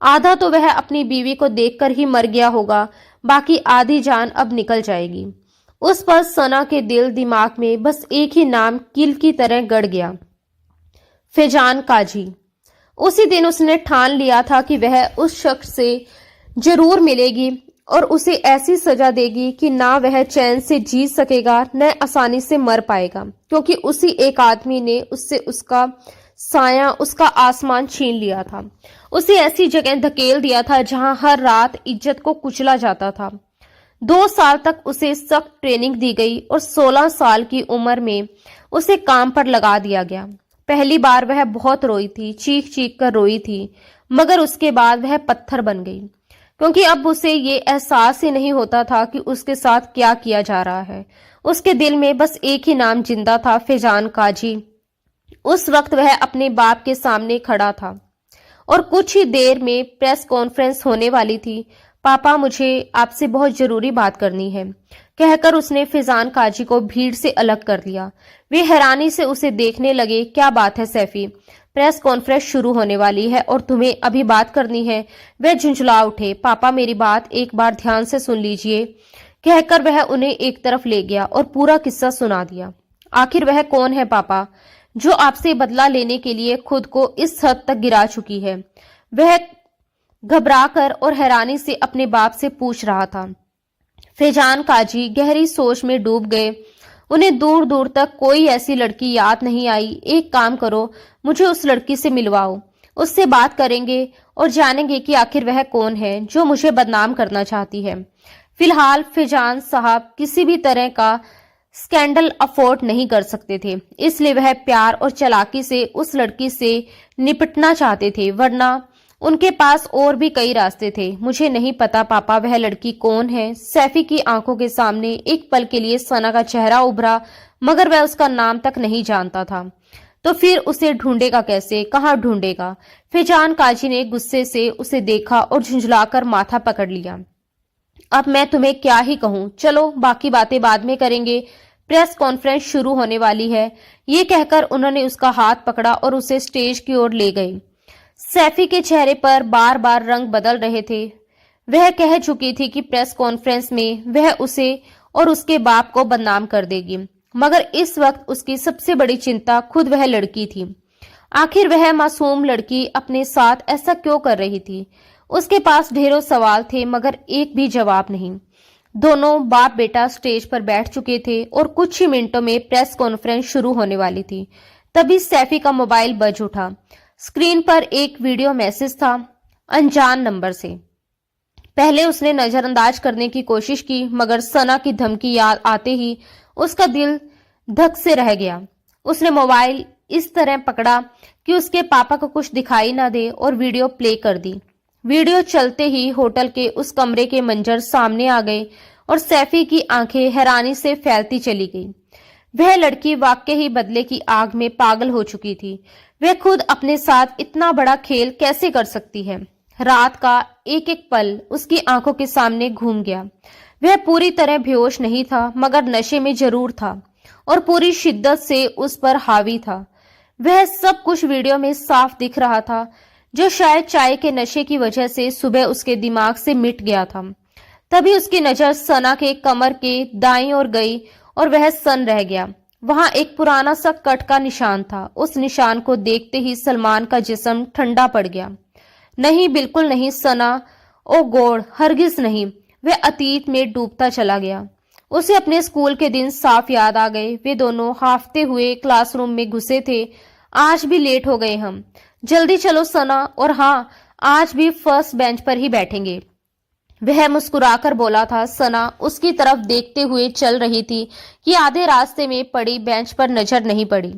आधा तो वह अपनी बीवी को देखकर ही मर गया होगा, बाकी आधी जान अब निकल जाएगी। उस पर सना के दिल दिमाग में बस एक ही नाम कील की तरह गड़ गया, फैजान काजी। उसी दिन उसने ठान लिया था कि वह उस शख्स से जरूर मिलेगी और उसे ऐसी सजा देगी कि ना वह चैन से जी सकेगा न आसानी से मर पाएगा, क्योंकि उसी एक आदमी ने उससे उसका साया, उसका आसमान छीन लिया था। उसे ऐसी जगह धकेल दिया था जहां हर रात इज्जत को कुचला जाता था। 2 साल तक उसे सख्त ट्रेनिंग दी गई और 16 साल की उम्र में उसे काम पर लगा दिया गया। पहली बार वह बहुत रोई थी, चीख चीख कर रोई थी, मगर उसके बाद वह पत्थर बन गई, क्योंकि अब उसे ये एहसास ही नहीं होता था कि उसके साथ क्या किया जा रहा है। उसके दिल में बस एक ही नाम जिंदा था, फैजान काजी। उस वक्त वह अपने बाप के सामने खड़ा था और कुछ ही देर में प्रेस कॉन्फ्रेंस होने वाली थी। पापा, मुझे आपसे बहुत जरूरी बात करनी है, कहकर उसने फैजान काजी को भीड़ से अलग कर दिया। वे हैरानी से उसे देखने लगे। क्या बात है सैफी, प्रेस कॉन्फ्रेंस शुरू होने वाली है और तुम्हें अभी बात करनी है। वह झुंझला उठे। पापा, मेरी बात एक बार ध्यान से सुन लीजिए, कहकर वह उन्हें एक तरफ ले गया और पूरा किस्सा सुना दिया। आखिर वह कौन है पापा, जो आपसे बदला लेने के लिए खुद को इस हद तक गिरा चुकी है? वह घबराकर और हैरानी से अपने बाप से पूछ रहा था। फैजान काजी गहरी सोच में डूब गए। उन्हें दूर दूर तक कोई ऐसी लड़की याद नहीं आई। एक काम करो, मुझे उस लड़की से मिलवाओ, उससे बात करेंगे और जानेंगे कि आखिर वह कौन है जो मुझे बदनाम करना चाहती है। फिलहाल फैजान साहब किसी भी तरह का स्कैंडल अफोर्ड नहीं कर सकते थे, इसलिए वह प्यार और चालाकी से उस लड़की से निपटना चाहते थे, वरना उनके पास और भी कई रास्ते थे। मुझे नहीं पता पापा, वह लड़की कौन है? सैफी की आंखों के सामने एक पल के लिए सना का चेहरा उभरा, मगर वह उसका नाम तक नहीं जानता था। तो फिर उसे ढूंढेगा कैसे, कहाँ ढूंढेगा? फैजान काजी ने गुस्से से उसे देखा और झुंझलाकर माथा पकड़ लिया। अब मैं तुम्हें क्या ही कहूँ, चलो बाकी बातें बाद में करेंगे, प्रेस कॉन्फ्रेंस शुरू होने वाली है। ये कहकर उन्होंने उसका हाथ पकड़ा और उसे स्टेज की ओर ले गए। सैफी के चेहरे पर बार बार रंग बदल रहे थे। वह कह चुकी थी कि प्रेस कॉन्फ्रेंस में वह उसे और उसके बाप को बदनाम कर देगी, मगर इस वक्त उसकी सबसे बड़ी चिंता खुद वह लड़की थी। आखिर वह मासूम लड़की अपने साथ ऐसा क्यों कर रही थी? उसके पास ढेरों सवाल थे, मगर एक भी जवाब नहीं। दोनों बाप बेटा स्टेज पर बैठ चुके थे और कुछ ही मिनटों में प्रेस कॉन्फ्रेंस शुरू होने वाली थी। तभी सैफी का मोबाइल बज उठा। स्क्रीन पर एक वीडियो मैसेज था, अनजान नंबर से। पहले उसने नजरअंदाज करने की कोशिश की, मगर सना की धमकी याद आते ही उसका दिल धक से रह गया। उसने मोबाइल इस तरह पकड़ा कि उसके पापा को कुछ दिखाई ना दे और वीडियो प्ले कर दी। वीडियो चलते ही होटल के उस कमरे के मंजर सामने आ गए और सैफी की आंखें हैरानी से फैलती चली गई। वह लड़की वाकई ही बदले की आग में पागल हो चुकी थी। वह खुद अपने साथ इतना बड़ा खेल कैसे कर सकती है। रात का एक एक पल उसकी आंखों के सामने घूम गया। वह पूरी तरह बेहोश नहीं था, मगर नशे में जरूर था और पूरी शिद्दत से उस पर हावी था। वह सब कुछ वीडियो में साफ दिख रहा था, जो शायद चाय के नशे की वजह से सुबह उसके दिमाग से मिट गया था। तभी उसकी नजर सना के कमर के दाईं ओर गई और वह सन रह गया। वहां एक पुराना सा कट का निशान था। उस निशान को देखते ही सलमान का जिस्म ठंडा पड़ गया। नहीं, बिल्कुल नहीं सना, ओ गॉड, हरगिज नहीं। वह अतीत में डूबता चला गया। उसे अपने स्कूल के दिन साफ याद आ गए। वे दोनों हाफते हुए क्लासरूम में घुसे थे। आज भी लेट हो गए हम, जल्दी चलो सना, और हाँ, आज भी फर्स्ट बेंच पर ही बैठेंगे। वह मुस्कुराकर बोला था। सना उसकी तरफ देखते हुए चल रही थी कि आधे रास्ते में पड़ी बेंच पर नजर नहीं पड़ी।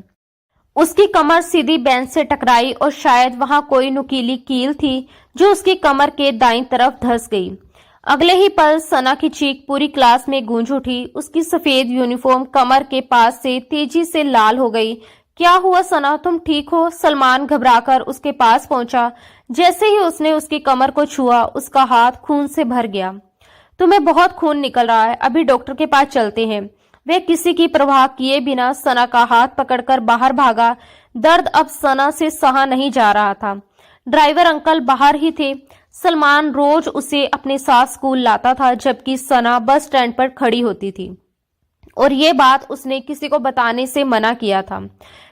उसकी कमर सीधी बेंच से टकराई और शायद वहां कोई नुकीली कील थी जो उसकी कमर के दाईं तरफ धंस गई। अगले ही पल सना की चीख पूरी क्लास में गूंज उठी। उसकी सफेद यूनिफॉर्म कमर के पास से तेजी से लाल हो गई। क्या हुआ सना, तुम ठीक हो? सलमान घबराकर उसके पास पहुंचा। जैसे ही उसने उसकी कमर को छुआ, उसका हाथ खून से भर गया। तुम्हें बहुत खून निकल रहा है, अभी डॉक्टर के पास चलते हैं। वे किसी की परवाह किए बिना सना का हाथ पकड़कर बाहर भागा। दर्द अब सना से सहा नहीं जा रहा था। ड्राइवर अंकल बाहर ही थे। सलमान रोज उसे अपने साथ स्कूल लाता था, जबकि सना बस स्टैंड पर खड़ी होती थी, और ये बात उसने किसी को बताने से मना किया था।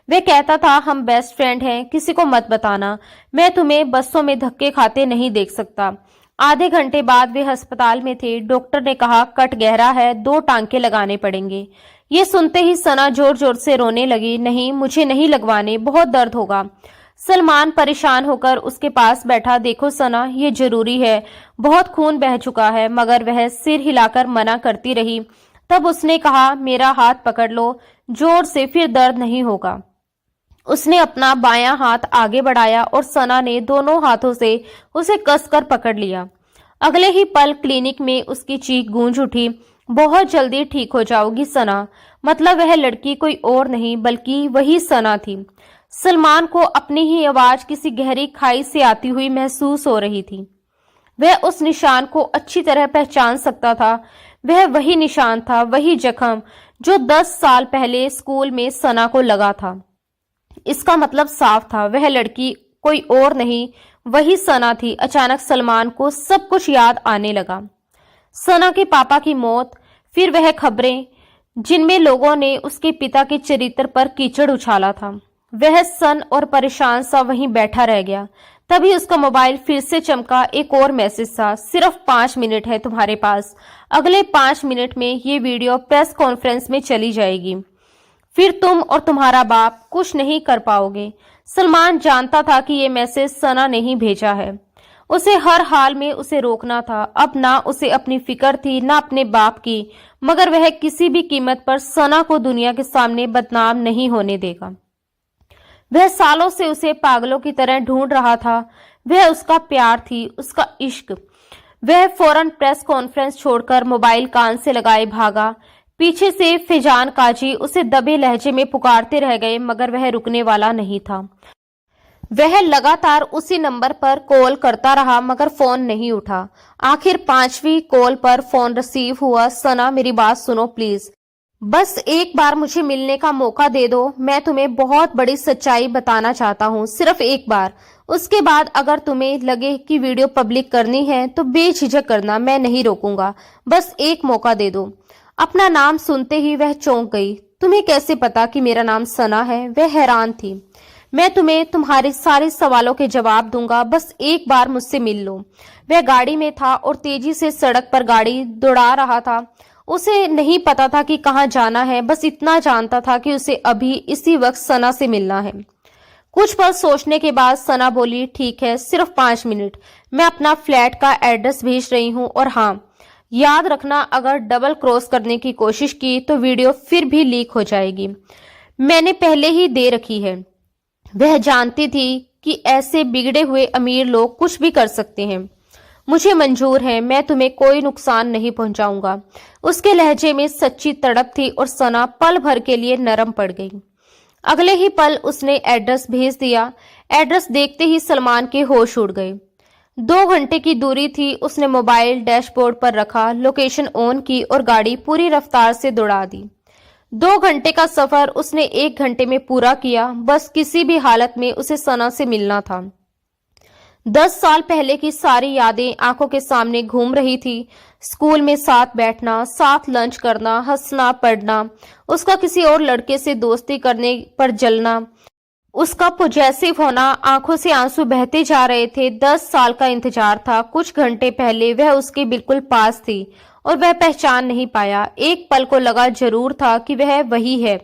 वे कहता था, हम बेस्ट फ्रेंड हैं, किसी को मत बताना। मैं तुम्हें बसों में धक्के खाते नहीं देख सकता। आधे घंटे बाद वे अस्पताल में थे। डॉक्टर ने कहा, कट गहरा है, 2 टांके लगाने पड़ेंगे। ये सुनते ही सना जोर जोर से रोने लगी। नहीं, मुझे नहीं लगवाने, बहुत दर्द होगा। सलमान परेशान होकर उसके पास बैठा। देखो सना, ये जरूरी है, बहुत खून बह चुका है। मगर वह सिर हिलाकर मना करती रही। तब उसने कहा, मेरा हाथ पकड़ लो जोर से, फिर दर्द नहीं होगा। उसने अपना बायां हाथ आगे बढ़ाया और सना ने दोनों हाथों से उसे कसकर पकड़ लिया। अगले ही पल क्लिनिक में उसकी चीख गूंज उठी, बहुत जल्दी ठीक हो जाओगी सना। मतलब वह लड़की कोई और नहीं बल्कि वही सना थी। सलमान को अपनी ही आवाज किसी गहरी खाई से आती हुई महसूस हो रही थी। वह उस निशान को अच्छी तरह पहचान सकता था। वह वही निशान था, वही जख्म जो 10 साल पहले स्कूल में सना को लगा था। इसका मतलब साफ था, वह लड़की कोई और नहीं, वही सना थी। अचानक सलमान को सब कुछ याद आने लगा। सना के पापा की मौत, फिर वह खबरें जिनमें लोगों ने उसके पिता के चरित्र पर कीचड़ उछाला था। वह सन और परेशान सा वहीं बैठा रह गया। तभी उसका मोबाइल फिर से चमका। एक और मैसेज था, सिर्फ 5 मिनट है तुम्हारे पास। अगले 5 मिनट में ये वीडियो प्रेस कॉन्फ्रेंस में चली जाएगी, फिर तुम और तुम्हारा बाप कुछ नहीं कर पाओगे। सलमान जानता था कि ये मैसेज सना ने ही भेजा है। उसे हर हाल में उसे रोकना था। अब ना उसे अपनी फिक्र थी, ना अपने बाप की, मगर वह किसी भी कीमत पर सना को दुनिया के सामने बदनाम नहीं होने देगा। वह सालों से उसे पागलों की तरह ढूंढ रहा था। वह उसका प्यार थी, उसका इश्क। वह फौरन प्रेस कॉन्फ्रेंस छोड़कर मोबाइल कान से लगाए भागा। पीछे से फिजान काजी उसे दबे लहजे में पुकारते रह गए, मगर वह रुकने वाला नहीं था। वह लगातार उसी नंबर पर कॉल करता रहा, मगर फोन नहीं उठा। आखिर 5वीं कॉल पर फोन रिसीव हुआ। सना, मेरी बात सुनो प्लीज, बस एक बार मुझे मिलने का मौका दे दो। मैं तुम्हें बहुत बड़ी सच्चाई बताना चाहता हूँ, सिर्फ एक बार। उसके बाद अगर तुम्हें लगे कि वीडियो पब्लिक करनी है तो बेझिझक करना, मैं नहीं रोकूंगा। बस एक मौका दे दो। अपना नाम सुनते ही वह चौंक गई। तुम्हें कैसे पता कि मेरा नाम सना है? वह हैरान थी। मैं तुम्हें तुम्हारे सारे सवालों के जवाब दूंगा, बस एक बार मुझसे मिल लो। वह गाड़ी में था और तेजी से सड़क पर गाड़ी दौड़ा रहा था। उसे नहीं पता था कि कहाँ जाना है, बस इतना जानता था कि उसे अभी इसी वक्त सना से मिलना है। कुछ पल सोचने के बाद सना बोली, ठीक है, सिर्फ 5 मिनट। मैं अपना फ्लैट का एड्रेस भेज रही हूँ, और हाँ, याद रखना अगर डबल क्रॉस करने की कोशिश की तो वीडियो फिर भी लीक हो जाएगी। मैंने पहले ही दे रखी है। वह जानती थी कि ऐसे बिगड़े हुए अमीर लोग कुछ भी कर सकते हैं। मुझे मंजूर है, मैं तुम्हें कोई नुकसान नहीं पहुंचाऊंगा। उसके लहजे में सच्ची तड़प थी और सना पल भर के लिए नरम पड़ गई। अगले ही पल उसने एड्रेस भेज दिया। एड्रेस देखते ही सलमान के होश उड़ गए। 2 घंटे की दूरी थी। उसने मोबाइल डैशबोर्ड पर रखा, लोकेशन ऑन की और गाड़ी पूरी रफ्तार से दौड़ा दी। 2 घंटे का सफर उसने 1 घंटे में पूरा किया। बस किसी भी हालत में उसे सना से मिलना था। 10 साल पहले की सारी यादें आंखों के सामने घूम रही थी। स्कूल में साथ बैठना, साथ लंच करना, हंसना, पढ़ना, उसका किसी और लड़के से दोस्ती करने पर जलना, उसका पॉजेसिव होना। आंखों से आंसू बहते जा रहे थे। 10 साल का इंतजार था। कुछ घंटे पहले वह उसके बिल्कुल पास थी और वह पहचान नहीं पाया। एक पल को लगा जरूर था कि वह वही है,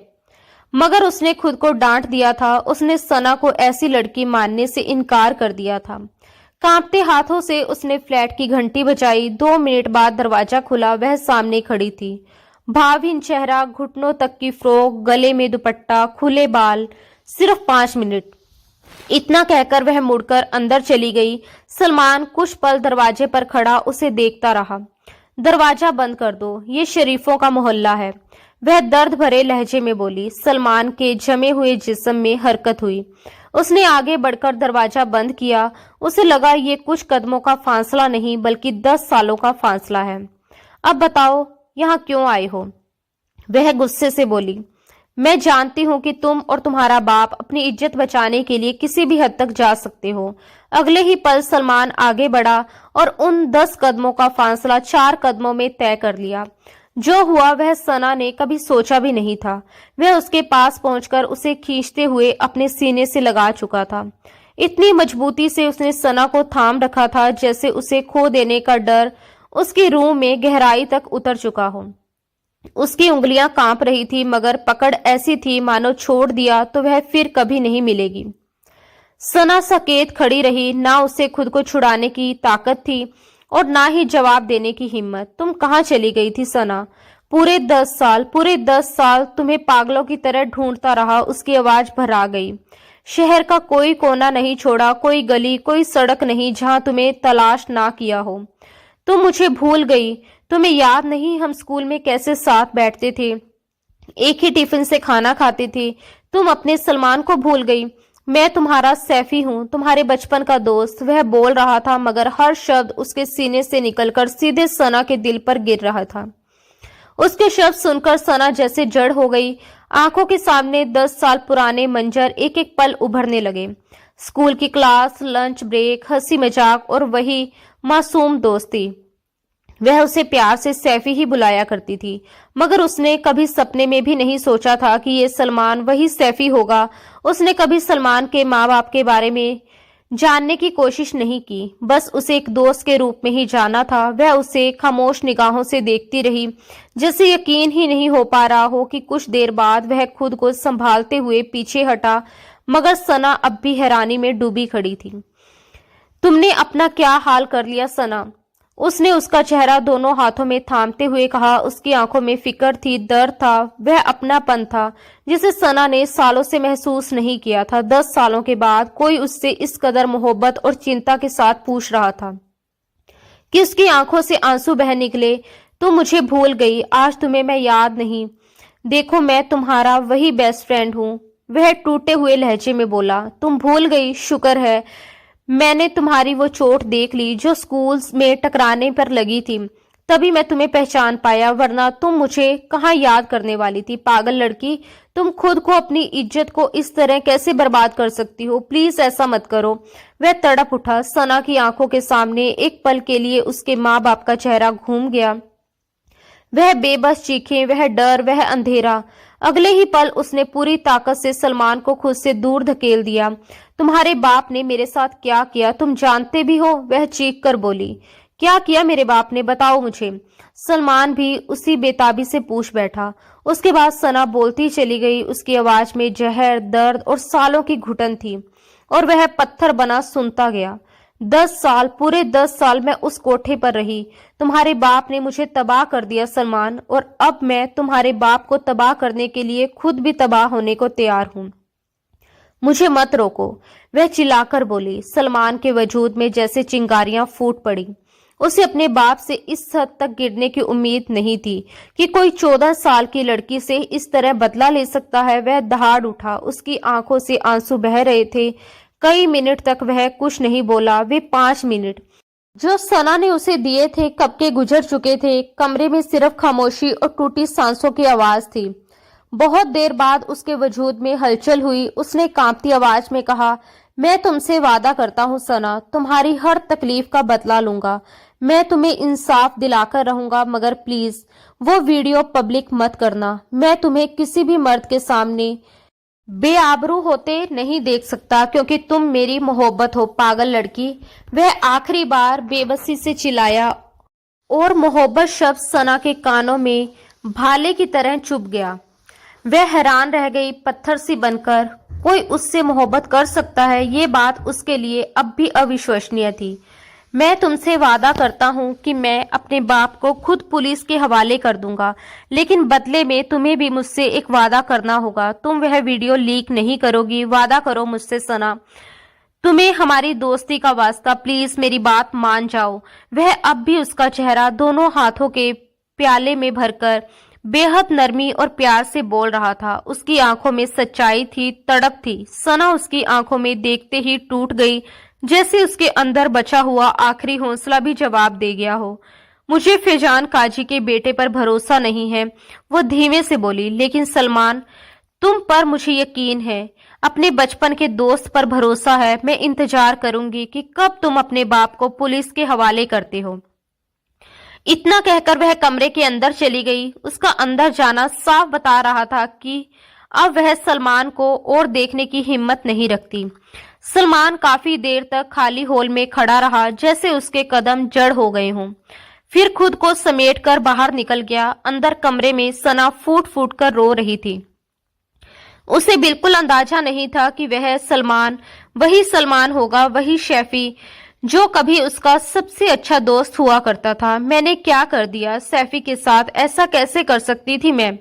मगर उसने खुद को डांट दिया था। उसने सना को ऐसी लड़की मानने से इनकार कर दिया था। कांपते हाथों से उसने फ्लैट की घंटी बजाई। 2 मिनट बाद दरवाजा खुला। वह सामने खड़ी थी, भावहीन चेहरा, घुटनों तक की फ्रॉक, गले में दुपट्टा, खुले बाल। सिर्फ 5 मिनट, इतना कहकर वह मुड़कर अंदर चली गई। सलमान कुछ पल दरवाजे पर खड़ा उसे देखता रहा। दरवाजा बंद कर दो, ये शरीफों का मोहल्ला है, वह दर्द भरे लहजे में बोली। सलमान के जमे हुए जिस्म में हरकत हुई। उसने आगे बढ़कर दरवाजा बंद किया। उसे लगा ये कुछ कदमों का फासला नहीं बल्कि 10 सालों का फासला है। अब बताओ यहाँ क्यों आए हो? वह गुस्से से बोली। मैं जानती हूँ कि तुम और तुम्हारा बाप अपनी इज्जत बचाने के लिए किसी भी हद तक जा सकते हो। अगले ही पल सलमान आगे बढ़ा और उन 10 कदमों का फासला 4 कदमों में तय कर लिया। जो हुआ वह सना ने कभी सोचा भी नहीं था। वह उसके पास पहुंचकर उसे खींचते हुए अपने सीने से लगा चुका था। इतनी मजबूती से उसने सना को थाम रखा था जैसे उसे खो देने का डर उसकी रूह में गहराई तक उतर चुका हो। उसकी उंगलियां कांप रही थी, मगर पकड़ ऐसी थी मानो छोड़ दिया तो वह फिर कभी नहीं मिलेगी। सना सकेत खड़ी रही। ना उसे खुद को छुड़ाने की ताकत थी और ना ही जवाब देने की हिम्मत। तुम कहाँ चली गई थी सना? पूरे 10 साल तुम्हें पागलों की तरह ढूंढता रहा। उसकी आवाज भरा गई। शहर का कोई कोना नहीं छोड़ा, कोई गली, कोई सड़क नहीं जहां तुम्हें तलाश ना किया हो। तुम मुझे भूल गई। तुम्हें याद नहीं हम स्कूल में कैसे साथ बैठते थे, एक ही टिफिन से खाना खाते थे? तुम अपने सलमान को भूल गई। मैं तुम्हारा सैफी हूँ, तुम्हारे बचपन का दोस्त। वह बोल रहा था मगर हर शब्द उसके सीने से निकलकर सीधे सना के दिल पर गिर रहा था। उसके शब्द सुनकर सना जैसे जड़ हो गई। आंखों के सामने 10 साल पुराने मंजर एक एक पल उभरने लगे। स्कूल की क्लास, लंच ब्रेक, हंसी मजाक और वही मासूम दोस्ती। वह उसे प्यार से सैफी ही बुलाया करती थी, मगर उसने कभी सपने में भी नहीं सोचा था कि ये सलमान वही सैफी होगा। उसने कभी सलमान के माँ बाप के बारे में जानने की कोशिश नहीं की, बस उसे एक दोस्त के रूप में ही जाना था। वह उसे खामोश निगाहों से देखती रही, जैसे यकीन ही नहीं हो पा रहा हो कि कुछ देर बाद वह खुद को संभालते हुए पीछे हटा, मगर सना अब भी हैरानी में डूबी खड़ी थी। तुमने अपना क्या हाल कर लिया सना? उसने उसका चेहरा दोनों हाथों में थामते हुए कहा। उसकी आंखों में फिक्र थी, दर्द था, वह अपनापन था जिसे सना ने सालों से महसूस नहीं किया था। 10 सालों के बाद कोई उससे इस कदर मोहब्बत और चिंता के साथ पूछ रहा था कि उसकी आंखों से आंसू बह निकले। तुम मुझे भूल गई, आज तुम्हें मैं याद नहीं। देखो मैं तुम्हारा वही बेस्ट फ्रेंड हूँ, वह टूटे हुए लहजे में बोला। तुम भूल गई, शुक्र है मैंने तुम्हारी वो चोट देख ली जो स्कूल में टकराने पर लगी थी, तभी मैं तुम्हें पहचान पाया, वरना तुम मुझे कहाँ याद करने वाली थी। पागल लड़की, तुम खुद को, अपनी इज्जत को इस तरह कैसे बर्बाद कर सकती हो? प्लीज ऐसा मत करो। वह तड़प उठा। सना की आंखों के सामने एक पल के लिए उसके माँ बाप का चेहरा घूम गया। वह बेबस चीखें, वह डर, वह अंधेरा। अगले ही पल उसने पूरी ताकत से सलमान को खुद से दूर धकेल दिया। तुम्हारे बाप ने मेरे साथ क्या किया तुम जानते भी हो? वह चीख कर बोली। क्या किया मेरे बाप ने, बताओ मुझे। सलमान भी उसी बेताबी से पूछ बैठा। उसके बाद सना बोलती चली गई। उसकी आवाज में जहर, दर्द और सालों की घुटन थी और वह पत्थर बना सुनता गया। 10 साल, पूरे 10 साल मैं उस कोठे पर रही। तुम्हारे बाप ने मुझे तबाह कर दिया सलमान, और अब मैं तुम्हारे बाप को तबाह करने के लिए खुद भी तबाह होने को तैयार हूँ। मुझे मत रोको, वह चिल्लाकर बोली। सलमान के वजूद में जैसे चिंगारियां फूट पड़ी। उसे अपने बाप से इस हद तक गिरने की उम्मीद नहीं थी कि कोई 14 साल की लड़की से इस तरह बदला ले सकता है। वह दहाड़ उठा, उसकी आंखों से आंसू बह रहे थे। कई मिनट तक वह कुछ नहीं बोला। वे 5 मिनट जो सना ने उसे दिए थे कब के गुजर चुके थे। कमरे में सिर्फ खामोशी और टूटी सांसों की आवाज थी। बहुत देर बाद उसके वजूद में हलचल हुई। उसने कांपती आवाज में कहा, मैं तुमसे वादा करता हूँ सना, तुम्हारी हर तकलीफ का बदला लूंगा। मैं तुम्हें इंसाफ दिलाकर रहूंगा, मगर प्लीज वो वीडियो पब्लिक मत करना। मैं तुम्हें किसी भी मर्द के सामने बेआबरू होते नहीं देख सकता, क्योंकि तुम मेरी मोहब्बत हो, पागल लड़की। वह आखिरी बार बेबसी से चिल्लाया और मोहब्बत शब्द सना के कानों में भाले की तरह चुभ गया। वह हैरान रह गई, पत्थर सी बनकर कोई उससे मोहब्बत कर सकता है, ये बात उसके लिए अब भी अविश्वसनीय थी। मैं तुमसे वादा करता हूँ कि मैं अपने बाप को खुद पुलिस के हवाले कर दूंगा, लेकिन बदले में तुम्हें भी मुझसे एक वादा करना होगा। तुम वह वीडियो लीक नहीं करोगी, वादा करो मुझसे सना। तुम्हें हमारी दोस्ती का वास्ता, प्लीज मेरी बात मान जाओ। वह अब भी उसका चेहरा दोनों हाथों के प्याले में भरकर बेहद नरमी और प्यार से बोल रहा था। उसकी आंखों में सच्चाई थी, तड़प थी। सना उसकी आंखों में देखते ही टूट गई, जैसे उसके अंदर बचा हुआ आखिरी हौसला भी जवाब दे गया हो। मुझे फैजान काजी के बेटे पर भरोसा नहीं है, वो धीमे से बोली, लेकिन सलमान तुम पर मुझे यकीन है। अपने बचपन के दोस्त पर भरोसा है। मैं इंतजार करूंगी कि कब तुम अपने बाप को पुलिस के हवाले करते हो। इतना कहकर वह कमरे के अंदर चली गई। उसका अंदर जाना साफ बता रहा था कि अब वह सलमान को और देखने की हिम्मत नहीं रखती। सलमान काफी देर तक खाली हॉल में खड़ा रहा, जैसे उसके कदम जड़ हो गए हों। फिर खुद को समेटकर बाहर निकल गया। अंदर कमरे में सना फूट फूट कर रो रही थी। उसे बिल्कुल अंदाजा नहीं था कि वह सलमान वही सलमान होगा, वही शैफी जो कभी उसका सबसे अच्छा दोस्त हुआ करता था। मैंने क्या कर दिया सैफी के साथ? ऐसा कैसे कर सकती थी मैं?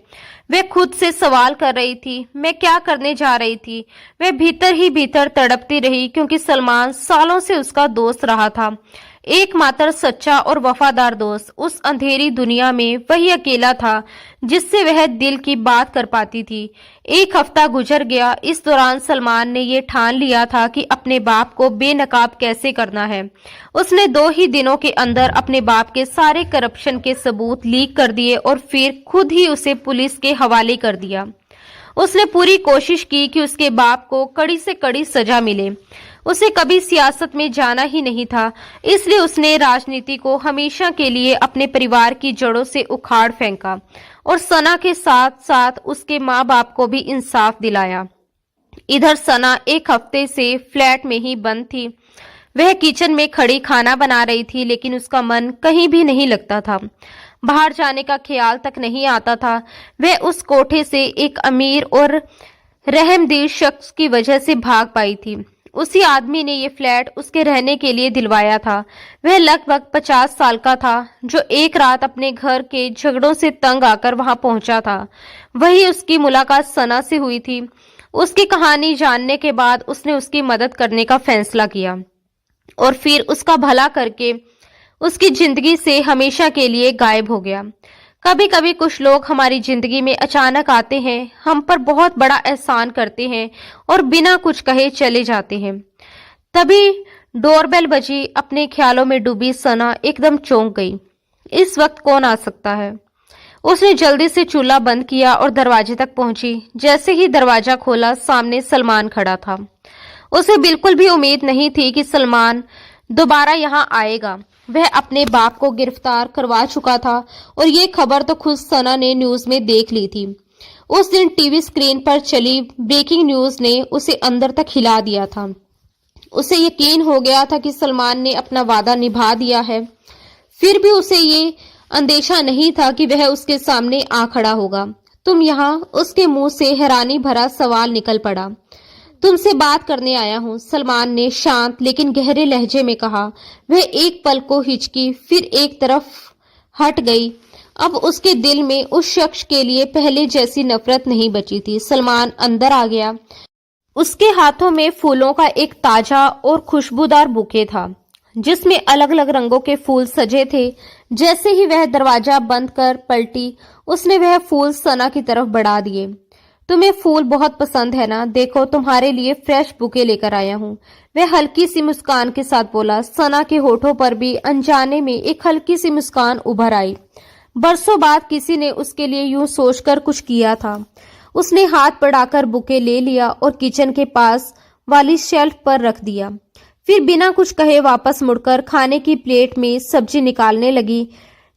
वह खुद से सवाल कर रही थी। मैं क्या करने जा रही थी? वह भीतर ही भीतर तड़पती रही, क्योंकि सलमान सालों से उसका दोस्त रहा था, एकमात्र सच्चा और वफादार दोस्त। उस अंधेरी दुनिया में वही अकेला था जिससे वह दिल की बात कर पाती थी। 1 हफ्ता गुजर गया। इस दौरान सलमान ने ये ठान लिया था कि अपने बाप को बेनकाब कैसे करना है। उसने 2 ही दिनों के अंदर अपने बाप के सारे करप्शन के सबूत लीक कर दिए और फिर खुद ही उसे पुलिस के हवाले कर दिया। उसने पूरी कोशिश की कि उसके बाप को कड़ी से कड़ी सजा मिले। उसे कभी सियासत में जाना ही नहीं था, इसलिए उसने राजनीति को हमेशा के लिए अपने परिवार की जड़ों से उखाड़ फेंका और सना के साथ साथ उसके माँ बाप को भी इंसाफ दिलाया। इधर सना 1 हफ्ते से फ्लैट में ही बंद थी। वह किचन में खड़ी खाना बना रही थी, लेकिन उसका मन कहीं भी नहीं लगता था। बाहर जाने का ख्याल तक नहीं आता था। वह उस कोठे से एक अमीर और रहमदिल शख्स की वजह से भाग पाई थी। उसी आदमी ने ये फ्लैट उसके रहने के लिए दिलवाया था। वह लगभग 50 साल का था, जो एक रात अपने घर के झगड़ों से तंग आकर वहां पहुंचा था। वही उसकी मुलाकात सना से हुई थी। उसकी कहानी जानने के बाद उसने उसकी मदद करने का फैसला किया और फिर उसका भला करके उसकी जिंदगी से हमेशा के लिए गायब हो गया। कभी कभी कुछ लोग हमारी जिंदगी में अचानक आते हैं, हम पर बहुत बड़ा एहसान करते हैं और बिना कुछ कहे चले जाते हैं। तभी डोरबेल बजी। अपने ख्यालों में डूबी सना एकदम चौंक गई। इस वक्त कौन आ सकता है? उसने जल्दी से चूल्हा बंद किया और दरवाजे तक पहुंची। जैसे ही दरवाजा खोला, सामने सलमान खड़ा था। उसे बिल्कुल भी उम्मीद नहीं थी कि सलमान दोबारा यहाँ आएगा। वह अपने बाप को गिरफ्तार करवा चुका था और ये खबर तो खुद सना ने न्यूज में देख ली थी। उस दिन टीवी स्क्रीन पर चली ब्रेकिंग न्यूज ने उसे अंदर तक हिला दिया था। उसे यकीन हो गया था कि सलमान ने अपना वादा निभा दिया है। फिर भी उसे ये अंदेशा नहीं था कि वह उसके सामने आ खड़ा होगा। तुम यहाँ? उसके मुंह से हैरानी भरा सवाल निकल पड़ा। तुमसे बात करने आया हूँ, सलमान ने शांत लेकिन गहरे लहजे में कहा। वह एक पल को हिचकी, फिर एक तरफ हट गई। अब उसके दिल में उस शख्स के लिए पहले जैसी नफरत नहीं बची थी। सलमान अंदर आ गया। उसके हाथों में फूलों का एक ताजा और खुशबूदार बुके था। जिसमें अलग अलग रंगों के फूल सजे थे। जैसे ही वह दरवाजा बंद कर पलटी, उसने वह फूल सना की तरफ बढ़ा दिए। तुम्हें फूल बहुत पसंद है ना? देखो, तुम्हारे लिए फ्रेश बुके लेकर आया हूँ। वह हल्की सी मुस्कान के साथ बोला। सना के होठों पर भी अनजाने में एक हल्की सी मुस्कान उभर आई। बरसों बाद किसी ने उसके लिए यूं सोचकर कुछ किया था। उसने हाथ बढ़ाकर बुके ले लिया और किचन के पास वाली शेल्फ पर रख दिया। फिर बिना कुछ कहे वापस मुड़कर खाने की प्लेट में सब्जी निकालने लगी,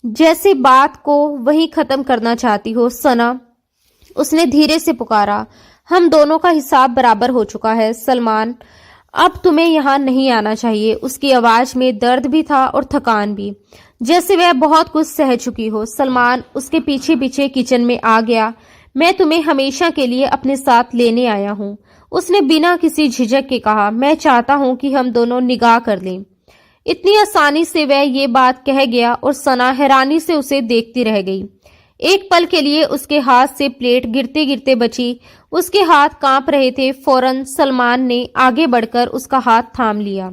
जैसे बात को वहीं खत्म करना चाहती हो। सना, उसने धीरे से पुकारा, हम दोनों का हिसाब बराबर हो चुका है। सलमान, अब तुम्हें यहाँ नहीं आना चाहिए। उसकी आवाज में दर्द भी था और थकान भी, जैसे वह बहुत कुछ सह चुकी हो। सलमान उसके पीछे पीछे किचन में आ गया। मैं तुम्हें हमेशा के लिए अपने साथ लेने आया हूँ, उसने बिना किसी झिझक के कहा। मैं चाहता हूँ कि हम दोनों निगाह कर लें। इतनी आसानी से वह ये बात कह गया और सना हैरानी से उसे देखती रह गई। एक पल के लिए उसके हाथ से प्लेट गिरते गिरते बची। उसके हाथ कांप रहे थे। फौरन सलमान ने आगे बढ़कर उसका हाथ थाम लिया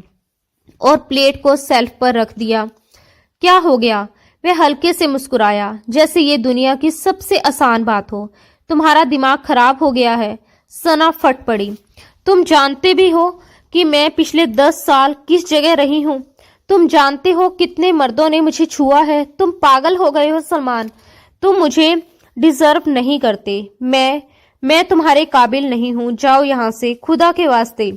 और प्लेट को शेल्फ पर रख दिया। क्या हो गया? वह हल्के से मुस्कुराया, जैसे ये दुनिया की सबसे आसान बात हो। तुम्हारा दिमाग खराब हो गया है। सना फट पड़ी। तुम जानते भी हो कि मैं पिछले 10 साल किस जगह रही हूँ? तुम जानते हो कितने मर्दों ने मुझे छुआ है? तुम पागल हो गए हो सलमान। तुम मुझे डिजर्व नहीं करते। मैं तुम्हारे काबिल नहीं हूँ। जाओ यहाँ से, खुदा के वास्ते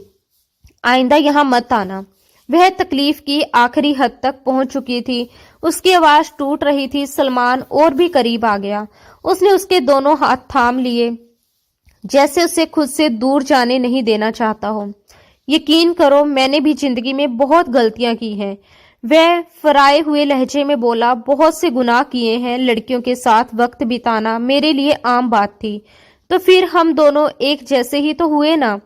आइंदा यहाँ मत आना। वह तकलीफ की आखिरी हद तक पहुंच चुकी थी। उसकी आवाज टूट रही थी। सलमान और भी करीब आ गया। उसने उसके दोनों हाथ थाम लिए, जैसे उसे खुद से दूर जाने नहीं देना चाहता हो। यकीन करो, मैंने भी जिंदगी में बहुत गलतियां की हैं, वह फराए हुए लहजे में बोला। बहुत से गुनाह किए हैं। लड़कियों के साथ वक्त बिताना मेरे लिए आम बात थी। तो फिर हम दोनों एक जैसे ही तो हुए ना?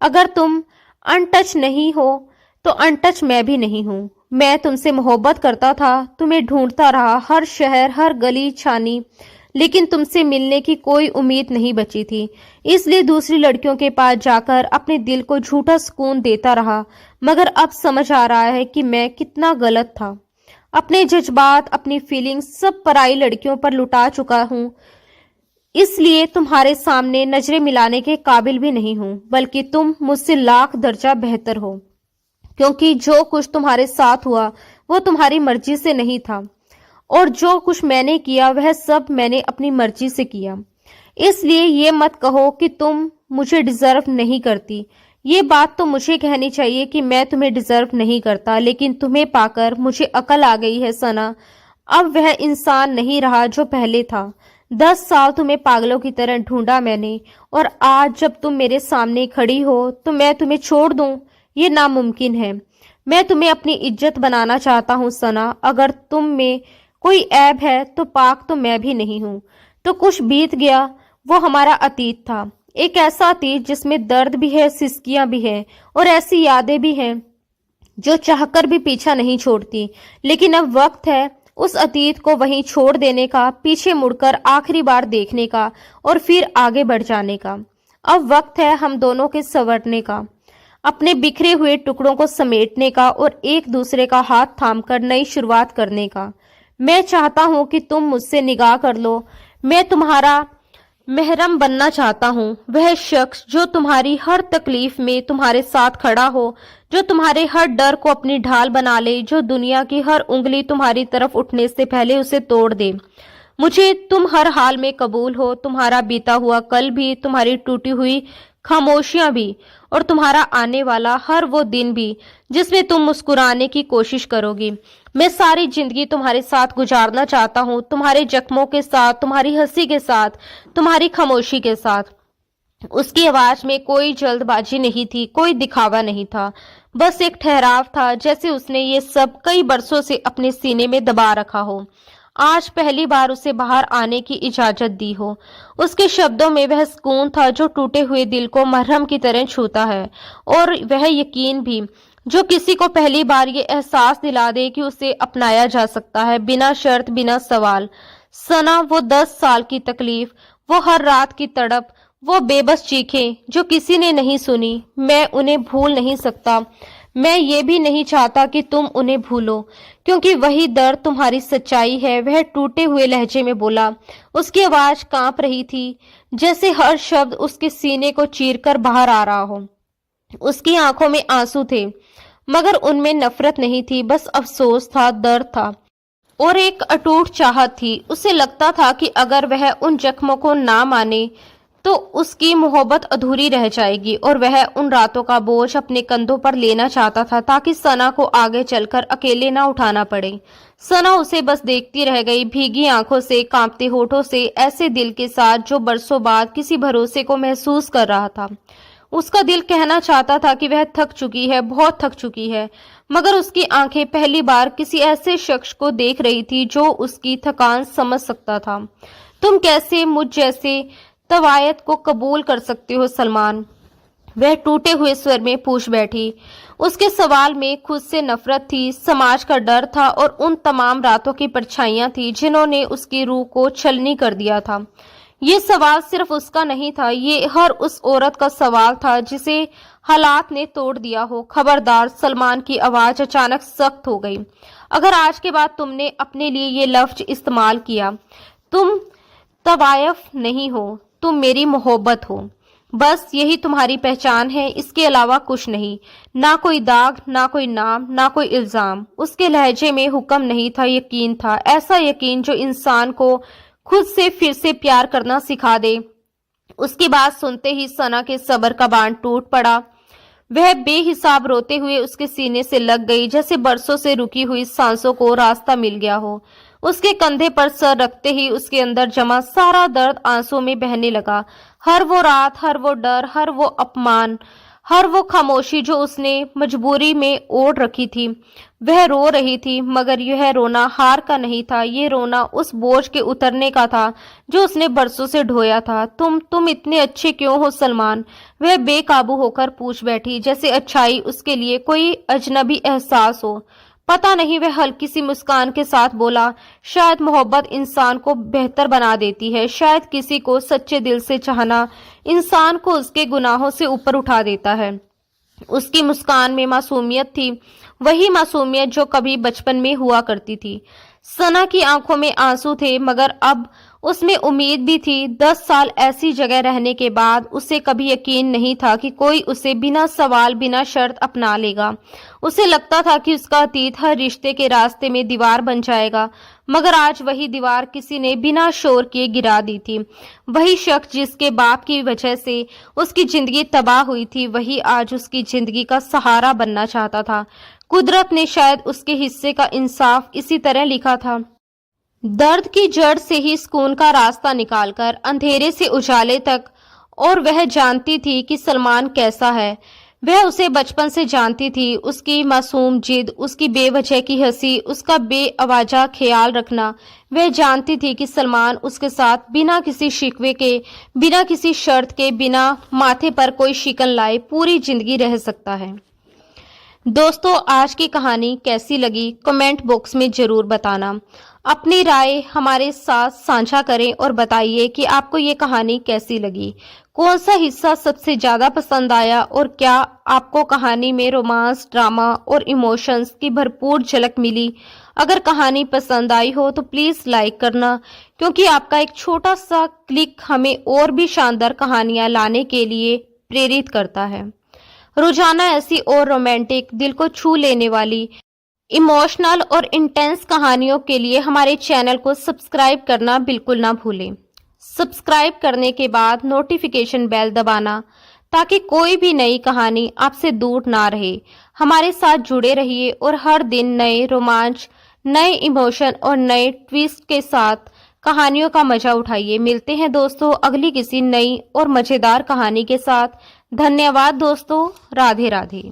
अगर तुम अनटच नहीं हो तो अनटच मैं भी नहीं हूँ। मैं तुमसे मोहब्बत करता था, तुम्हें ढूंढता रहा हर शहर, हर गली छानी, लेकिन तुमसे मिलने की कोई उम्मीद नहीं बची थी। इसलिए दूसरी लड़कियों के पास जाकर अपने दिल को झूठा सुकून देता रहा। मगर अब समझ आ रहा है कि मैं कितना गलत था। अपने जज्बात, अपनी फीलिंग्स सब पराई लड़कियों पर लुटा चुका हूँ। इसलिए तुम्हारे सामने नजरें मिलाने के काबिल भी नहीं हूँ, बल्कि तुम मुझसे लाख दर्जा बेहतर हो। क्योंकि जो कुछ तुम्हारे साथ हुआ वो तुम्हारी मर्जी से नहीं था, और जो कुछ मैंने किया वह सब मैंने अपनी मर्जी से किया। इसलिए ये मत कहो कि तुम मुझे डिजर्व नहीं करती। ये बात तो मुझे कहनी चाहिए कि मैं तुम्हें डिजर्व नहीं करता, लेकिन तुम्हें पाकर मुझे अकल आ गई है सना। अब वह इंसान नहीं रहा जो पहले था। 10 साल तुम्हें पागलों की तरह ढूंढा मैंने, और आज जब तुम मेरे सामने खड़ी हो तो मैं तुम्हें छोड़ दूं? ये नामुमकिन है। मैं तुम्हें अपनी इज्जत बनाना चाहता हूँ सना। अगर तुम में कोई ऐब है तो पाक तो मैं भी नहीं हूँ। तो कुछ बीत गया, वो हमारा अतीत था। एक ऐसा अतीत जिसमें दर्द भी है, सिसकियां भी है, और ऐसी यादें भी हैं जो चाहकर भी पीछा नहीं छोड़ती। लेकिन अब वक्त है उस अतीत को वहीं छोड़ देने का, पीछे मुड़कर आखिरी बार देखने का और फिर आगे बढ़ जाने का। अब वक्त है हम दोनों के संवरने का, अपने बिखरे हुए टुकड़ों को समेटने का और एक दूसरे का हाथ थामकर नई शुरुआत करने का। मैं चाहता हूं कि तुम मुझसे निगाह कर लो। मैं तुम्हारा महरम बनना चाहता हूँ, वह शख्स जो तुम्हारी हर तकलीफ में तुम्हारे साथ खड़ा हो, जो तुम्हारे हर डर को अपनी ढाल बना ले, जो दुनिया की हर उंगली तुम्हारी तरफ उठने से पहले उसे तोड़ दे। मुझे तुम हर हाल में कबूल हो, तुम्हारा बीता हुआ कल भी, तुम्हारी टूटी हुई खामोशियां भी, और तुम्हारा आने वाला हर वो दिन भी जिसमें तुम मुस्कुराने की कोशिश करोगी। मैं सारी जिंदगी तुम्हारे साथ गुजारना चाहता हूँ, तुम्हारे जख्मों के साथ, तुम्हारी हंसी के साथ, तुम्हारी खामोशी के साथ। उसकी आवाज में कोई जल्दबाजी नहीं थी, कोई दिखावा नहीं था, बस एक ठहराव था, जैसे उसने ये सब कई बरसों से अपने सीने में दबा रखा हो। आज पहली बार उसे बाहर आने की इजाजत दी हो। उसके शब्दों में वह सुकून था जो टूटे हुए दिल को मरहम की तरह छूता है, और वह यकीन भी जो किसी को पहली बार ये एहसास दिला दे कि उसे अपनाया जा सकता है, बिना शर्त, बिना सवाल। सना, वो 10 साल की तकलीफ, वो हर रात की तड़प, वो बेबस चीखें जो किसी ने नहीं सुनी, मैं उन्हें भूल नहीं सकता। मैं ये भी नहीं चाहता कि तुम उन्हें भूलो, क्योंकि वही दर्द तुम्हारी सच्चाई है। वह टूटे हुए लहजे में बोला। उसकी आवाज कांप रही थी, जैसे हर शब्द उसके सीने को चीरकर बाहर आ रहा हो। उसकी आंखों में आंसू थे, मगर उनमें नफरत नहीं थी, बस अफसोस था, दर्द था और एक अटूट चाहत थी। उसे लगता था कि अगर वह उन जख्मों को ना माने तो उसकी मोहब्बत अधूरी रह जाएगी, और वह उन रातों का बोझ अपने कंधों पर लेना चाहता था ताकि सना को आगे चलकर अकेले ना उठाना पड़े। सना उसे बस देखती रह गई, भीगी आंखों से, कांपते होठों से, ऐसे दिल के साथ जो बरसों बाद किसी भरोसे को महसूस कर रहा था। उसका दिल कहना चाहता था कि वह थक चुकी है, बहुत थक चुकी है, मगर उसकी आंखें पहली बार किसी ऐसे शख्स को देख रही थी जो उसकी थकान समझ सकता था। तुम कैसे मुझ जैसे तवायत को कबूल कर सकते हो सलमान? वह टूटे हुए स्वर में पूछ बैठी। उसके सवाल में खुद से नफरत थी, समाज का डर था और उन तमाम रातों की परछाइयां थी जिन्होंने उसकी रूह को छलनी कर दिया था। ये सवाल सिर्फ उसका नहीं था, ये हर उस औरत का सवाल था जिसे हालात ने तोड़ दिया हो। खबरदार! सलमान की आवाज अचानक सख्त हो गई। अगर आज के बाद तुमने अपने लिए ये लफ्ज इस्तेमाल किया, तुम तवायफ नहीं हो, तुम मेरी मोहब्बत हो। बस यही तुम्हारी पहचान है, इसके अलावा कुछ नहीं। ना कोई दाग, ना कोई नाम, ना कोई इल्जाम। उसके लहजे में हुक्म नहीं था, यकीन था। ऐसा यकीन जो इंसान को खुद से फिर से प्यार करना सिखा दे। उसकी बात सुनते ही सना के सब्र का बांध टूट पड़ा। वह बेहिसाब रोते हुए उसके सीने से लग गई, जैसे बरसों से रुकी हुई सांसों को रास्ता मिल गया हो। उसके कंधे पर सर रखते ही उसके अंदर जमा सारा दर्द आंसू में बहने लगा। हर वो रात, हर वो डर, हर वो अपमान, हर वो खामोशी जो उसने मजबूरी में ओढ़ रखी थी। वह रो रही थी, मगर यह रोना हार का नहीं था, ये रोना उस बोझ के उतरने का था जो उसने बरसों से ढोया था। तुम इतने अच्छे क्यों हो सलमान? वह बेकाबू होकर पूछ बैठी, जैसे अच्छाई उसके लिए कोई अजनबी एहसास हो। पता नहीं, वह हल्की सी मुस्कान के साथ बोला, शायद मोहब्बत इंसान को बेहतर बना देती है, शायद किसी को सच्चे दिल से चाहना इंसान को उसके गुनाहों से ऊपर उठा देता है। उसकी मुस्कान में मासूमियत थी, वही मासूमियत जो कभी बचपन में हुआ करती थी। सना की आंखों में आंसू थे, मगर अब उसमें उम्मीद भी थी। 10 साल ऐसी जगह रहने के बाद उसे कभी यकीन नहीं था कि कोई उसे बिना सवाल, बिना शर्त अपना लेगा। उसे लगता था कि उसका अतीत हर रिश्ते के रास्ते में दीवार बन जाएगा, मगर आज वही दीवार किसी ने बिना शोर किए गिरा दी थी। वही शख्स जिसके बाप की वजह से उसकी जिंदगी तबाह हुई थी, वही आज उसकी जिंदगी का सहारा बनना चाहता था। कुदरत ने शायद उसके हिस्से का इंसाफ इसी तरह लिखा था। दर्द की जड़ से ही सुकून का रास्ता निकालकर अंधेरे से उजाले तक। और वह जानती थी कि सलमान कैसा है। वह उसे बचपन से जानती थी, उसकी मासूम जिद, उसकी बेवजह की हंसी, उसका बेअवाजा ख्याल रखना। वह जानती थी कि सलमान उसके साथ बिना किसी शिकवे के, बिना किसी शर्त के, बिना माथे पर कोई शिकन लाए पूरी जिंदगी रह सकता है। दोस्तों, आज की कहानी कैसी लगी कमेंट बॉक्स में जरूर बताना। अपनी राय हमारे साथ साझा करें और बताइए कि आपको ये कहानी कैसी लगी, कौन सा हिस्सा सबसे ज्यादा पसंद आया, और क्या आपको कहानी में रोमांस, ड्रामा और इमोशंस की भरपूर झलक मिली। अगर कहानी पसंद आई हो तो प्लीज लाइक करना, क्योंकि आपका एक छोटा सा क्लिक हमें और भी शानदार कहानियां लाने के लिए प्रेरित करता है। रोजाना ऐसी और रोमांटिक, दिल को छू लेने वाली, इमोशनल और इंटेंस कहानियों के लिए हमारे चैनल को सब्सक्राइब करना बिल्कुल ना भूलें। सब्सक्राइब करने के बाद नोटिफिकेशन बेल दबाना, ताकि कोई भी नई कहानी आपसे दूर ना रहे। हमारे साथ जुड़े रहिए और हर दिन नए रोमांच, नए इमोशन और नए ट्विस्ट के साथ कहानियों का मजा उठाइए। मिलते हैं दोस्तों अगली किसी नई और मजेदार कहानी के साथ। धन्यवाद दोस्तों। राधे राधे।